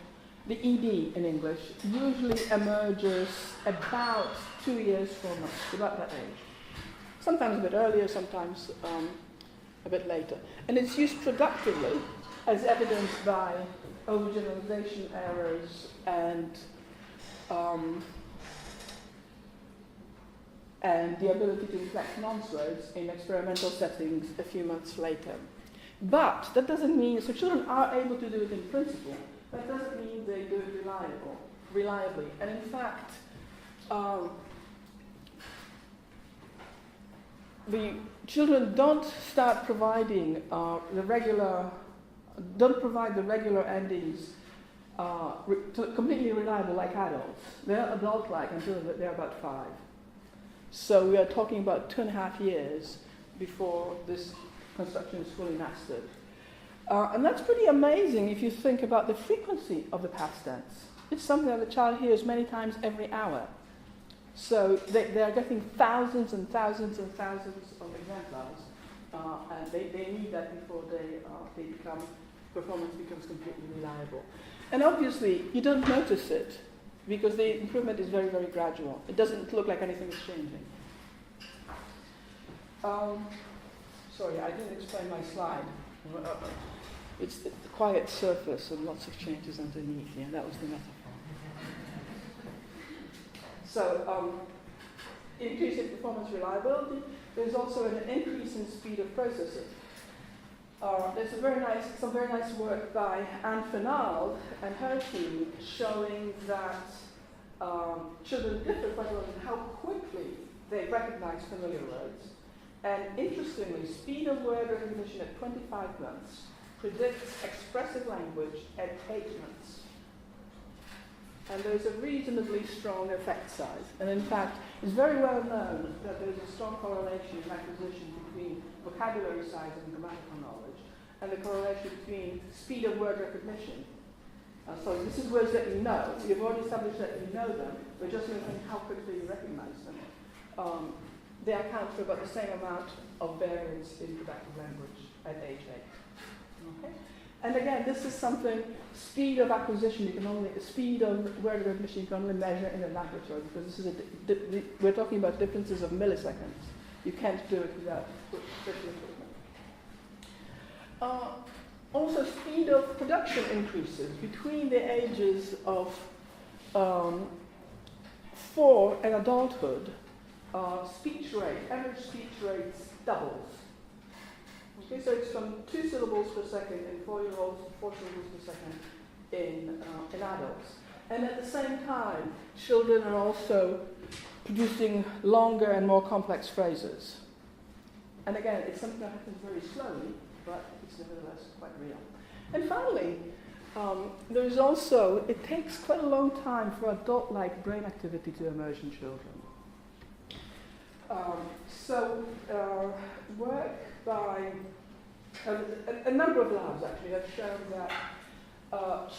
the ED in English, usually emerges about 2 years, 4 months, about that age. Sometimes a bit earlier, sometimes a bit later. And it's used productively, as evidenced by overgeneralization errors and the ability to inflect nonce words in experimental settings a few months later. But that doesn't mean, so children are able to do it in principle, that doesn't mean they do it reliably. And in fact, the children don't start providing don't provide the regular endings completely reliable like adults. They're adult-like until they're about 5. So we are talking about 2.5 years before this construction is fully mastered. And that's pretty amazing if you think about the frequency of the past tense. It's something that the child hears many times every hour. So they are getting thousands and thousands and thousands of exemplars, and they need that before performance becomes completely reliable. And obviously, you don't notice it, because the improvement is very, very gradual. It doesn't look like anything is changing. Sorry, I didn't explain my slide. It's the quiet surface and lots of changes underneath. Yeah, that was the metaphor. So, increase in performance reliability. There's also an increase in speed of processing. There's some very nice work by Anne Fernald and her team showing that children differ quite a lot in how quickly they recognize familiar words. And interestingly, speed of word recognition at 25 months predicts expressive language at 8 months. And there's a reasonably strong effect size. And in fact, it's very well known that there's a strong correlation in acquisition between vocabulary size and grammatical knowledge, and the correlation between speed of word recognition. So this is words that you know. You've already established that you know them. We're just looking at how quickly you recognize them. They account for about the same amount of variance in productive language at age 8. Okay? And again, this is something, speed of acquisition, speed of word recognition you can only measure in a laboratory, because this is we're talking about differences of milliseconds. You can't do it without special equipment. Also, speed of production increases between the ages of 4 and adulthood. Speech rate, average speech rates doubles. Okay, so it's from 2 syllables per second in 4-year-olds to 4 syllables per second in adults. And at the same time, children are also producing longer and more complex phrases. And again, it's something that happens very slowly, but it's nevertheless quite real. And finally, there is also, it takes quite a long time for adult-like brain activity to emerge in children. Work by a number of labs actually have shown that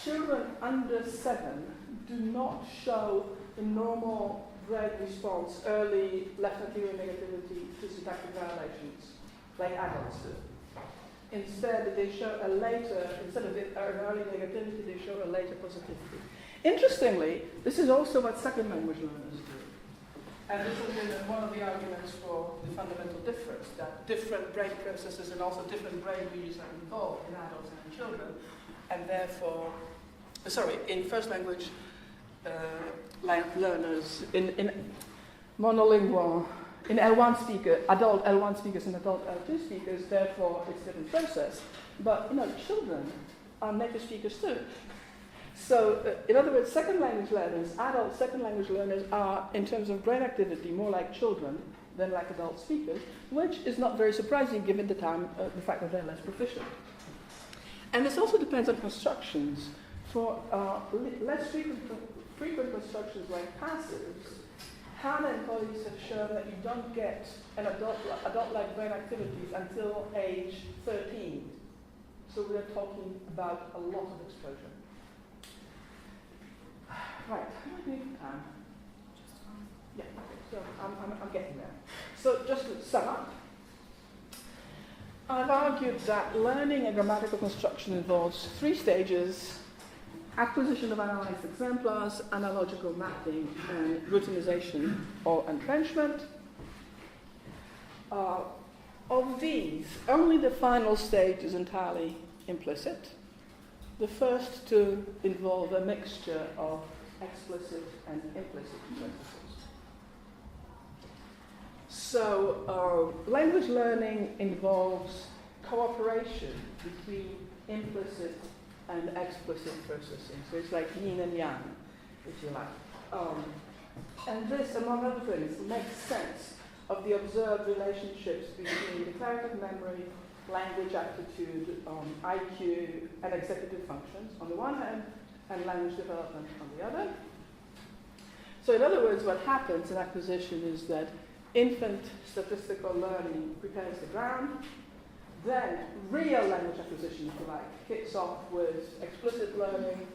children under 7 do not show the normal brain response, early left anterior negativity to syntactic violations, like adults do. Instead, they show instead of an early negativity, they show a later positivity. Interestingly, this is also what second language learners do. And this has been one of the arguments for the fundamental difference, that different brain processes and also different brain regions are involved in adults and in children. And therefore, in first language learners, in monolingual, in L1 speaker, adult L1 speakers and adult L2 speakers, therefore it's a different process. But, children are native speakers too. So, in other words, second language learners, adult second language learners are, in terms of brain activity, more like children than like adult speakers, which is not very surprising given the fact that they're less proficient. And this also depends on constructions. For less frequent constructions like passives, Hannah and colleagues have shown that you don't get an adult-like brain activities until age 13. So we're talking about a lot of exposure. Right, how am I doing for time? Yeah, okay, so I'm getting there. So just to sum up, I've argued that learning a grammatical construction involves 3 stages: acquisition of analyzed exemplars, analogical mapping, and routinization or entrenchment. Of these, only the final stage is entirely implicit. The first 2 involve a mixture of explicit and implicit processes. So, language learning involves cooperation between implicit and explicit processing. So it's like yin and yang, if you like. And this, among other things, makes sense of the observed relationships between declarative memory, language aptitude, IQ, and executive functions on the one hand, and language development on the other. So in other words, what happens in acquisition is that infant statistical learning prepares the ground. Then real language acquisition, if you like, kicks off with explicit learning,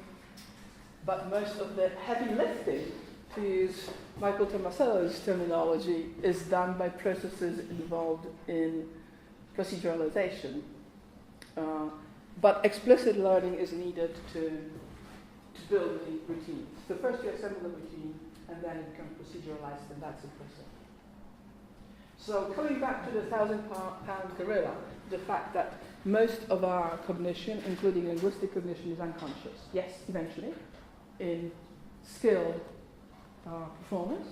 but most of the heavy lifting, to use Michael Tomasello's terminology, is done by processes involved in proceduralization. But explicit learning is needed to build the routine. So first you assemble the routine, and then it becomes proceduralized, and that's implicit. So coming back to the 1,000-pound gorilla, the fact that most of our cognition, including linguistic cognition, is unconscious. Yes, eventually, in skilled performance,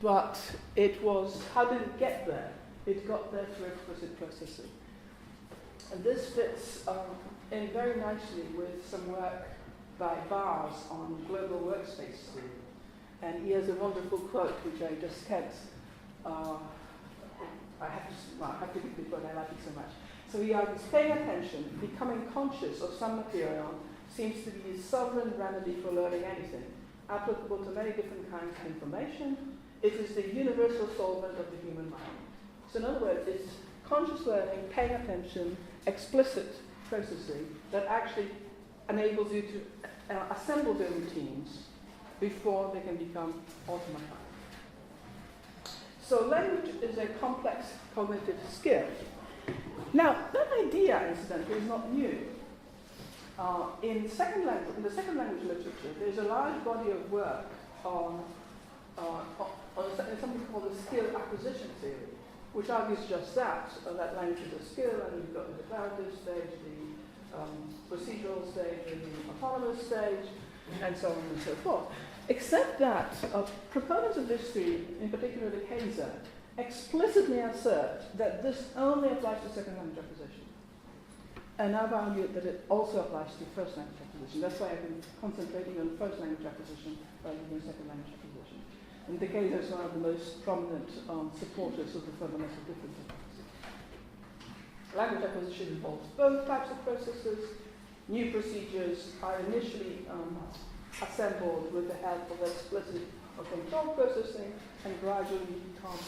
but it was, how did it get there? It got there through explicit processing. And this fits in very nicely with some work by Bars on global workspace theory. And he has a wonderful quote, which I just kept. I have to give the quote, I like it so much. So he argues, paying attention, becoming conscious of some material, seems to be a sovereign remedy for learning anything, applicable to many different kinds of information. It is the universal solvent of the human mind. So in other words, it's conscious learning, paying attention, explicit processing that actually enables you to assemble the routines before they can become automatized. So language is a complex cognitive skill. Now, that idea, incidentally, is not new. In the second language literature, there's a large body of work on something called the skill acquisition theory, which argues just that language is a skill, and you've got the declarative stage, the procedural stage, and the autonomous stage, and so on and so forth. Except that proponents of this theory, in particular the Kaiser, explicitly assert that this only applies to second language acquisition. And I've argued that it also applies to first language acquisition. That's why I've been concentrating on first language acquisition rather than second language acquisition. And the Kaiser is one of the most prominent supporters of the fundamental differences. Language acquisition involves both types of processes. New procedures are initially assembled with the help of explicit or controlled processing and gradually become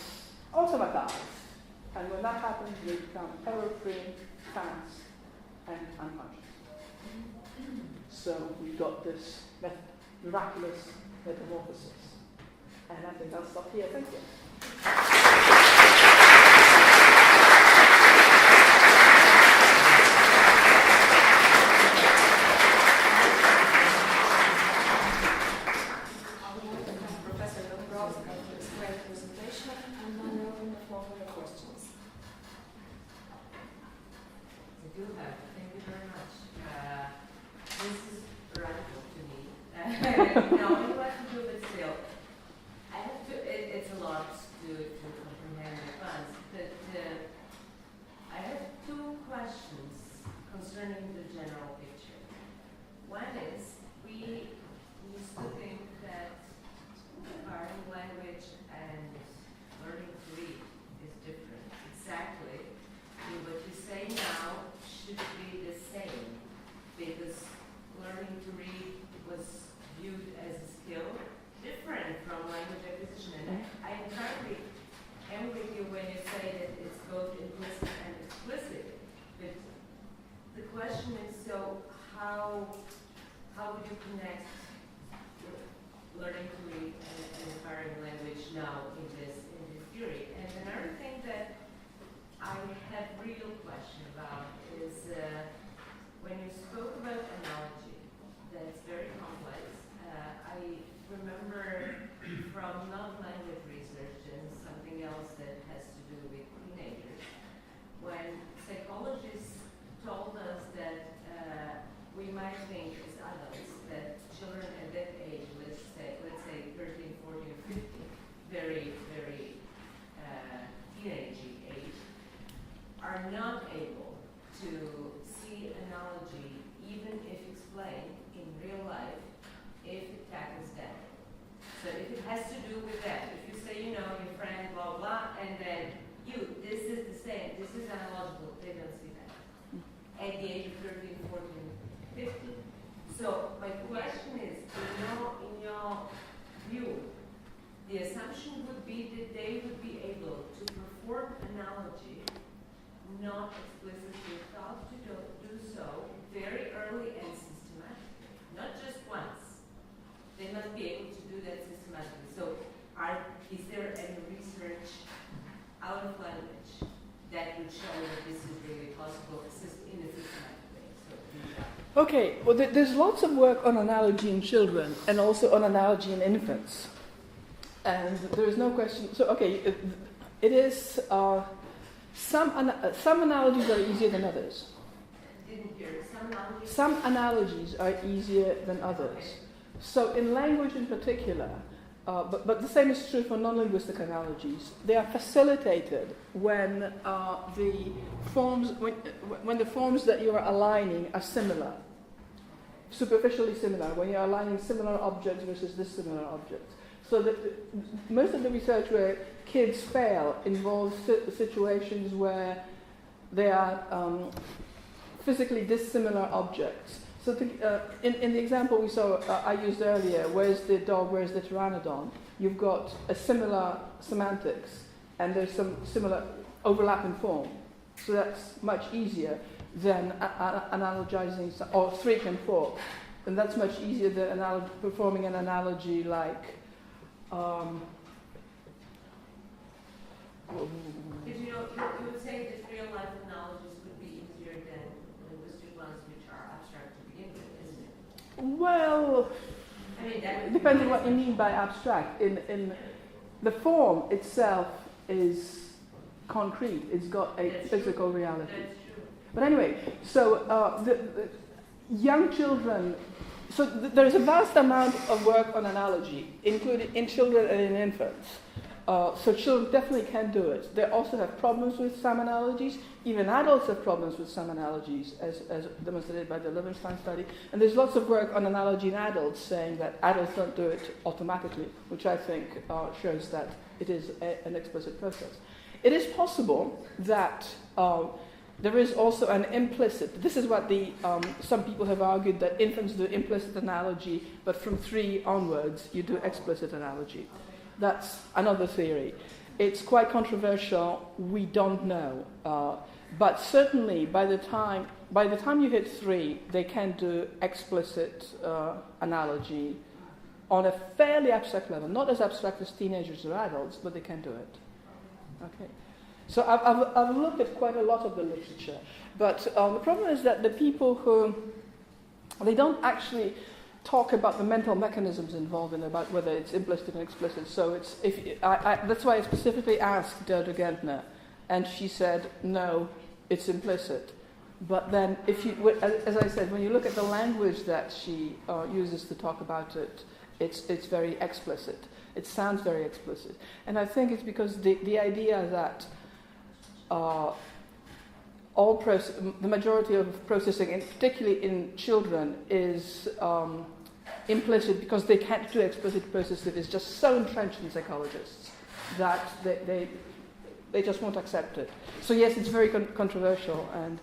automatized. And when that happens, they become error-free, fast, and unconscious. So we've got this miraculous metamorphosis. And I think I'll stop here. Thank you. Professor Dąbrowska for this great presentation, and now I open the floor for your questions. I do have. Thank you very much. This is radical to me. Now, I like to do it still. I have to. It's a lot to comprehend at once, but I have two questions concerning the general picture. One is we used to think that acquiring language and learning to read is different. Exactly. And what you say now should be the same, because learning to read was viewed as a skill different from language acquisition. And I entirely am with you when you say that it's both implicit and explicit. But the question is, so how would you connect learning to read and acquiring language now in this theory? And another thing that I have real question about is when you spoke about analogy, that's very complex. I remember from non-language research and something else that has to do with teenagers, when psychologists told us that we might think as adults that children at that age, let's say 13, 14, 15, very, very teenage age, are not able to see analogy, even if explained in real life, if it tackles that. So if it has to do with that, if you say, your friend, blah, blah, and then this is the same, this is analogical, they don't see that. At the age of 13, 14, 15. So my question is, in your view, the assumption would be that they would be not explicitly taught to do so very early and systematically, not just once. They must be able to do that systematically. So is there any research out of language that would show that this is really possible in a systematic way? So, okay, well, there's lots of work on analogy in children and also on analogy in infants. And there is no question. So, okay, it is some analogies are easier than others. Didn't hear some analogies. Some analogies are easier than others. Okay. So, in language in particular, but the same is true for non-linguistic analogies. They are facilitated when the forms that you are aligning are similar, superficially similar. When you are aligning similar objects versus dissimilar objects. So that most of the research where kids fail involves situations where they are physically dissimilar objects. So in the example we saw, I used earlier, where's the dog, where's the pteranodon, you've got a similar semantics and there's some similar overlap in form. So that's much easier than analogizing, or 3 and 4. And that's much easier than performing an analogy like Because you would say that real life analogies would be easier than linguistic ones, which are abstract to begin with, isn't it? well, I mean, that it depends on what you mean by abstract. In the form itself is concrete. It's got a physical reality. That's true. But anyway, so the young children. So there's a vast amount of work on analogy, including in children and in infants. So children definitely can do it. They also have problems with some analogies. Even adults have problems with some analogies, as demonstrated by the Levenstein study. And there's lots of work on analogy in adults saying that adults don't do it automatically, which I think shows that it is an explicit process. It is possible that there is also an implicit. This is what some people have argued, that infants do implicit analogy, but from 3 onwards you do explicit analogy. That's another theory. It's quite controversial. We don't know, but certainly by the time you hit 3, they can do explicit analogy on a fairly abstract level, not as abstract as teenagers or adults, but they can do it. Okay. So I've looked at quite a lot of the literature, but the problem is that the people they don't actually talk about the mental mechanisms involved in about whether it's implicit and explicit. So that's why I specifically asked Deirdre Gentner, and she said no, it's implicit. But then, as I said, when you look at the language that she uses to talk about it, it's very explicit. It sounds very explicit, and I think it's because the idea that the majority of processing, and particularly in children, is implicit because they can't do explicit processing, is just so entrenched in psychologists that they just won't accept it. So yes, it's very controversial, and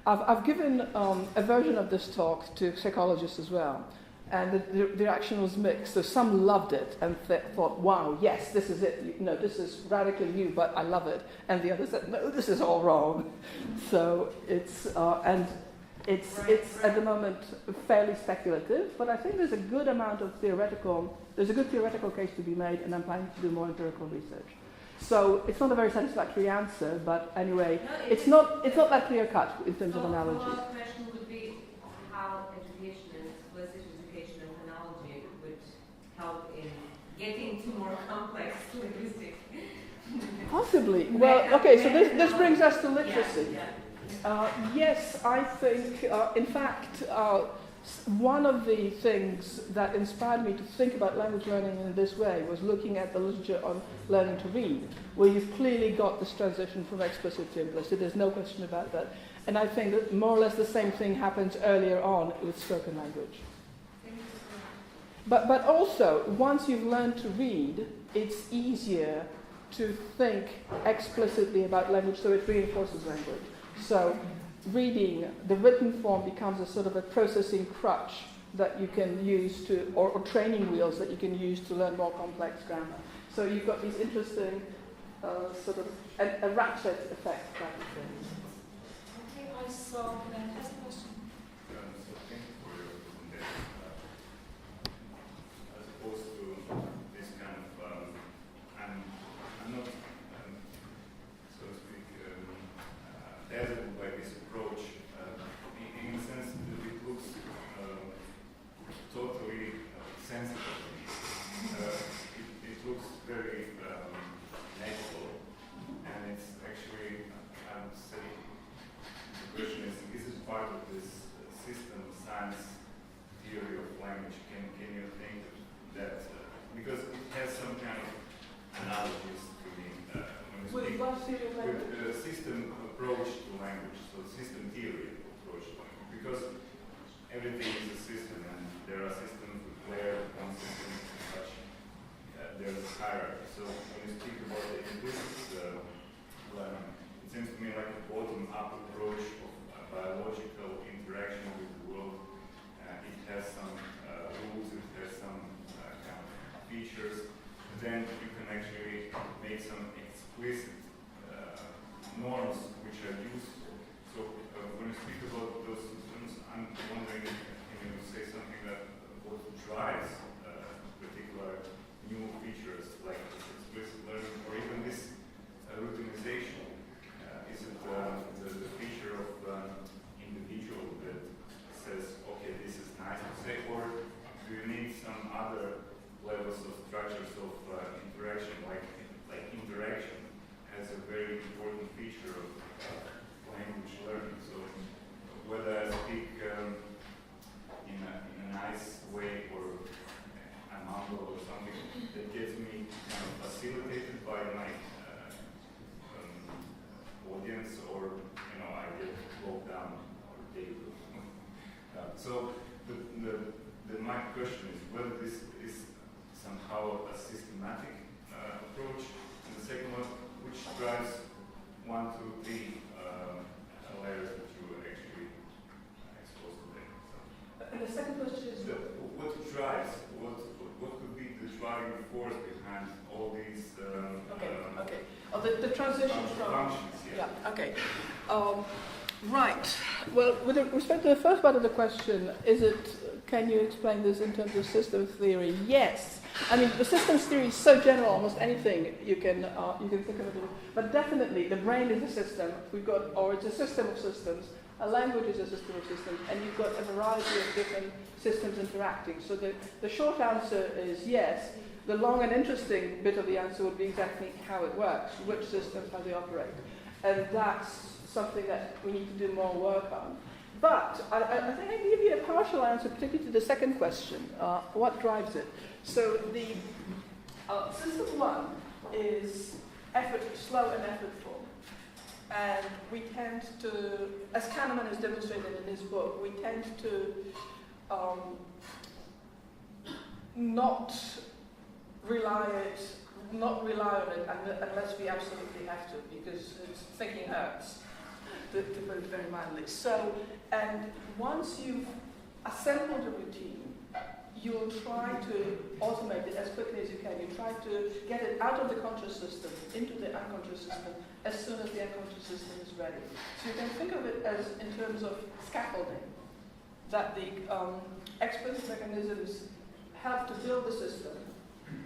I've given a version of this talk to psychologists as well. And the reaction was mixed. So some loved it and thought, wow, yes, this is it. This is radically new, but I love it. And the others said, no, this is all wrong. So it's at the moment fairly speculative, but I think there's a good theoretical case to be made, and I'm planning to do more empirical research. So it's not a very satisfactory answer, but anyway, it's not that clear cut in terms of analogy. The follow-up question would be how education and explicit education of analogy would help in getting to more complex linguistic. Possibly. Well, okay, so this brings us to literacy. Yes, I think, in fact, one of the things that inspired me to think about language learning in this way was looking at the literature on learning to read, where you've clearly got this transition from explicit to implicit. There's no question about that. And I think that more or less the same thing happens earlier on with spoken language. But also, once you've learned to read, it's easier to think explicitly about language, so it reinforces language. So reading, the written form becomes a sort of a processing crutch that you can use or training wheels that you can use to learn more complex grammar. So you've got these interesting sort of a ratchet effect type of things. has like this approach in a sense that it looks totally sensible. It looks very natural, and it's actually, I would say, the question is it part of this system science theory of language? Can you think that, because it has some kind of analogies to me when we speak with system approach to language, so system theory approach to language, because everything is a system, and there are systems with where one system and such, there's a hierarchy. So when you speak about the implicit learning, it seems to me like a bottom-up approach of biological interaction with the world. It has some rules, it has some kind of features. Then you can actually make some explicit norms which are useful. So when you speak about those systems, I'm wondering, can you say something that what drives particular new features like this explicit learning, or even this routinization? Is it the feature of individual that says, okay, this is nice to say, or do you need some other levels of structures of interaction, like interaction as a very important feature of language learning? So whether I speak in a nice way, or I'm humble or something that gets me kind of facilitated by my audience, or I get locked down or they do. So my question is whether this is somehow a systematic approach, and the second one, which drives 1, 2, 3 layers that you actually exposed today. So, And the second question is what drives? What could be the driving force behind all these? okay. Oh, the transition from functions. Yeah. Okay. Right. Well, with respect to the first part of the question, can you explain this in terms of systems theory? Yes. I mean, the systems theory is so general, almost anything you can think of it. But definitely, the brain is a system. It's a system of systems. A language is a system of systems, and you've got a variety of different systems interacting. So the short answer is yes. The long and interesting bit of the answer would be exactly how it works, which systems, how they operate. And that's something that we need to do more work on. But I think I can give you a partial answer, particularly to the second question, what drives it. So the system one is slow and effortful. And we tend to, as Kahneman has demonstrated in his book, we tend to not rely on it unless we absolutely have to, because thinking hurts, to put it very mildly. So, and once you've assembled a routine, you'll try to automate it as quickly as you can. You try to get it out of the conscious system into the unconscious system as soon as the unconscious system is ready. So you can think of it as in terms of scaffolding, that the explicit mechanisms help to build the system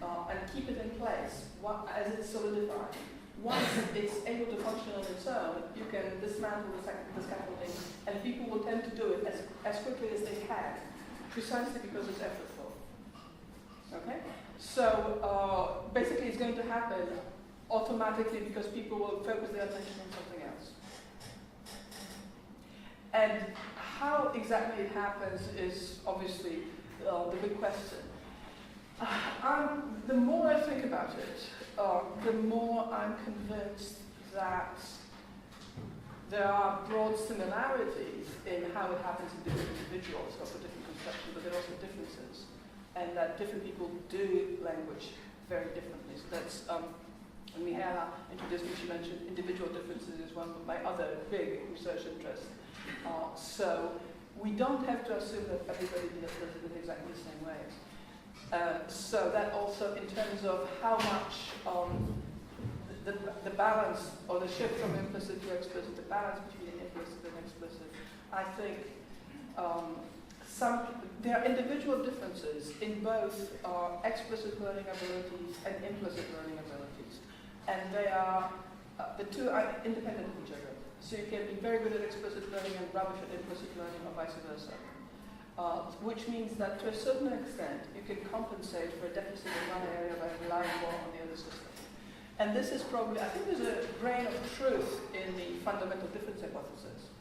and keep it in place as it's solidified. Once it's able to function on its own, you can dismantle the scaffolding, and people will tend to do it as quickly as they can, precisely because it's effortful. Okay? So basically it's going to happen automatically because people will focus their attention on something else. And how exactly it happens is obviously the big question. The more I think about it, the more I'm convinced that there are broad similarities in how it happens in different individuals, for different constructions, but there are also differences, and that different people do language very differently. So that's, when Mihaela introduced me, she mentioned individual differences is one of my other big research interests. So we don't have to assume that everybody does it in exactly the same way. So that also, in terms of how much the balance or the shift from implicit to explicit, the balance between implicit and explicit, I think there are individual differences in both explicit learning abilities and implicit learning abilities, and they are the two are independent of each other. So you can be very good at explicit learning and rubbish at implicit learning, or vice versa. Which means that to a certain extent, you can compensate for a deficit in one area by relying more on the other system. And this is probably, I think there's a grain of truth in the fundamental difference hypothesis,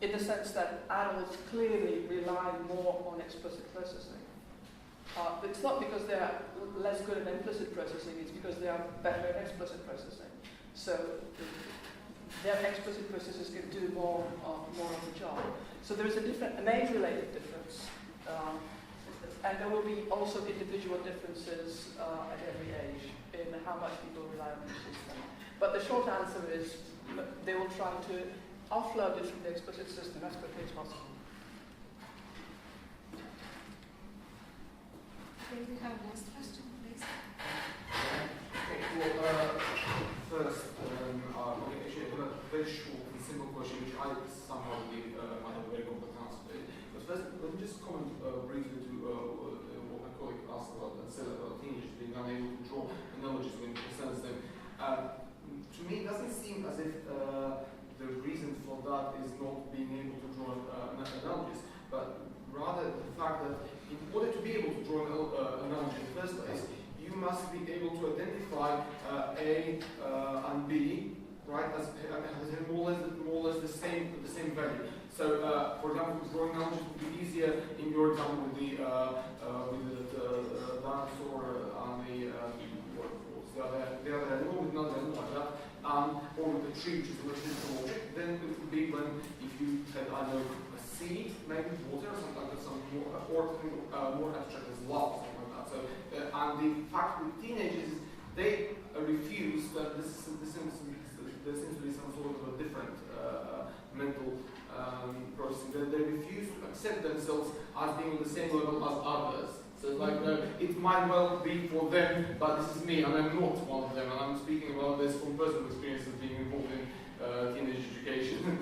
in the sense that adults clearly rely more on explicit processing. It's not because they are less good at implicit processing, it's because they are better at explicit processing. So their explicit processors can do more of the job. So there is an age-related difference, and there will be also individual differences at every age in how much people rely on the system. But the short answer is they will try to offload it from the explicit system as quickly as possible. Okay, we have next question, please. Okay, well, first, actually, I have a very short and simple question, which I somehow believe might have a very complex answer to it. But first, let me just comment briefly to what my colleague asked about and said about teenagers being unable to draw analogies when it concerns them. To me, it doesn't seem as if the reason for that is not being able to draw analogies, but rather the fact that in order to be able to draw an analogy in the first place, you must be able to identify A and B, right, as having more or less the same value. So, for example, drawing analogies would be easier in your example with the dinosaur and the other animal, with another animal like that, or with the tree, which is a logistical object. Then it would be when if you had, I know, a seed, maybe water, or something like that, some more abstract as love, something like that. So, and the fact with teenagers is they refuse that there seems to be some sort of a different mental processing. They refuse to accept themselves as being on the same level as others. So it's like, it might well be for them, but this is me, and I'm not one of them. And I'm speaking about this from personal experience of being involved in teenage education.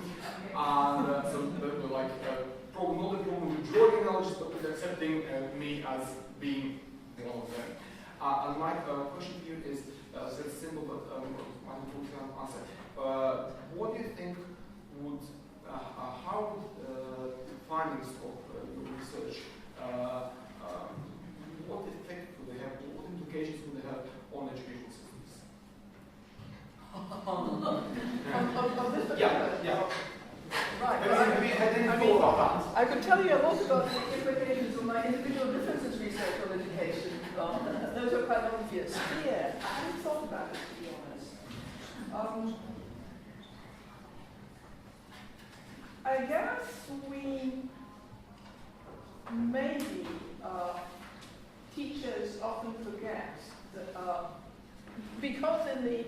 And so, like, problem, not a problem with drawing analogies, but with accepting me as being one of them. And my question to you is, so it's simple, but I don't answer. What do you think would, how would findings of your research, what effect would they have, what implications would they have on education systems? Yeah. Right. I could tell you a lot about the implications of my individual differences research on education. Those are quite obvious. Yeah, I haven't thought about it, to be honest. I guess we maybe teachers often forget that because in the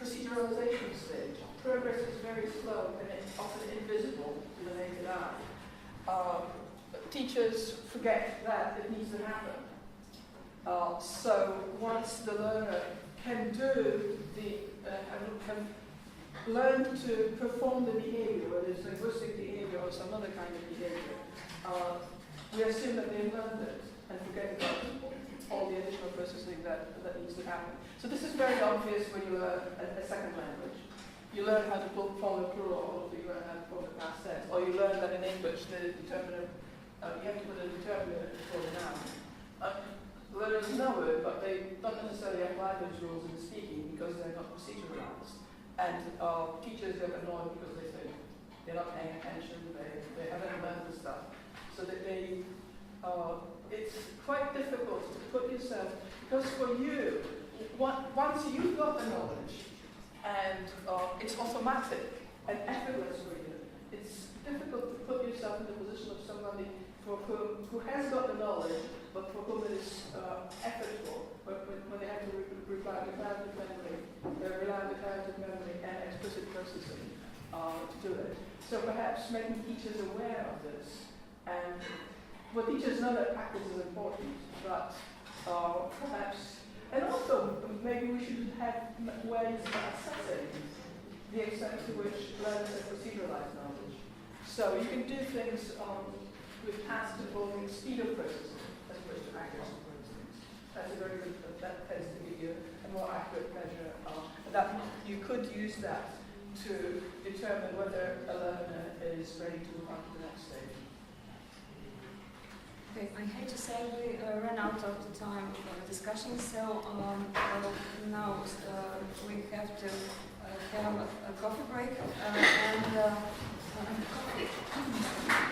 proceduralization stage, progress is very slow and it's often invisible to the naked eye. Teachers forget that it needs to happen. So once the learner can do can learn to perform the behavior, whether it's linguistic behavior or some other kind of behavior, we assume that they've learned it and forget about all the additional processing that needs to happen. So this is very obvious when you learn a second language. You learn how to form a plural, or you learn how to form a past tense, or you learn that in English the determiner, you have to put a determiner before the noun. Learners know it, but they don't necessarily apply those rules in speaking because they're not proceduralized. And teachers get annoyed because they say they're not paying attention, they haven't learned the stuff. So that it's quite difficult to put yourself, because for you, once you've got the knowledge, and it's automatic and effortless for you, it's difficult to put yourself in the position of somebody who has got the knowledge, but for whom it is effortful, when they have to rely on declarative memory and explicit processing to do it. So perhaps making teachers aware of this, and well, teachers know that practice is important, but perhaps, and also maybe we should have ways of assessing the extent to which learners have proceduralized knowledge. So you can do things with tasks involving speed of processing as opposed to accuracy, for instance. That's a very good, that tends to give you a more accurate measure. That you could use that to determine whether a learner is ready to move on to the next stage. Okay, I hate to say we ran out of the time for the discussion, so now we have to have a coffee break and coffee.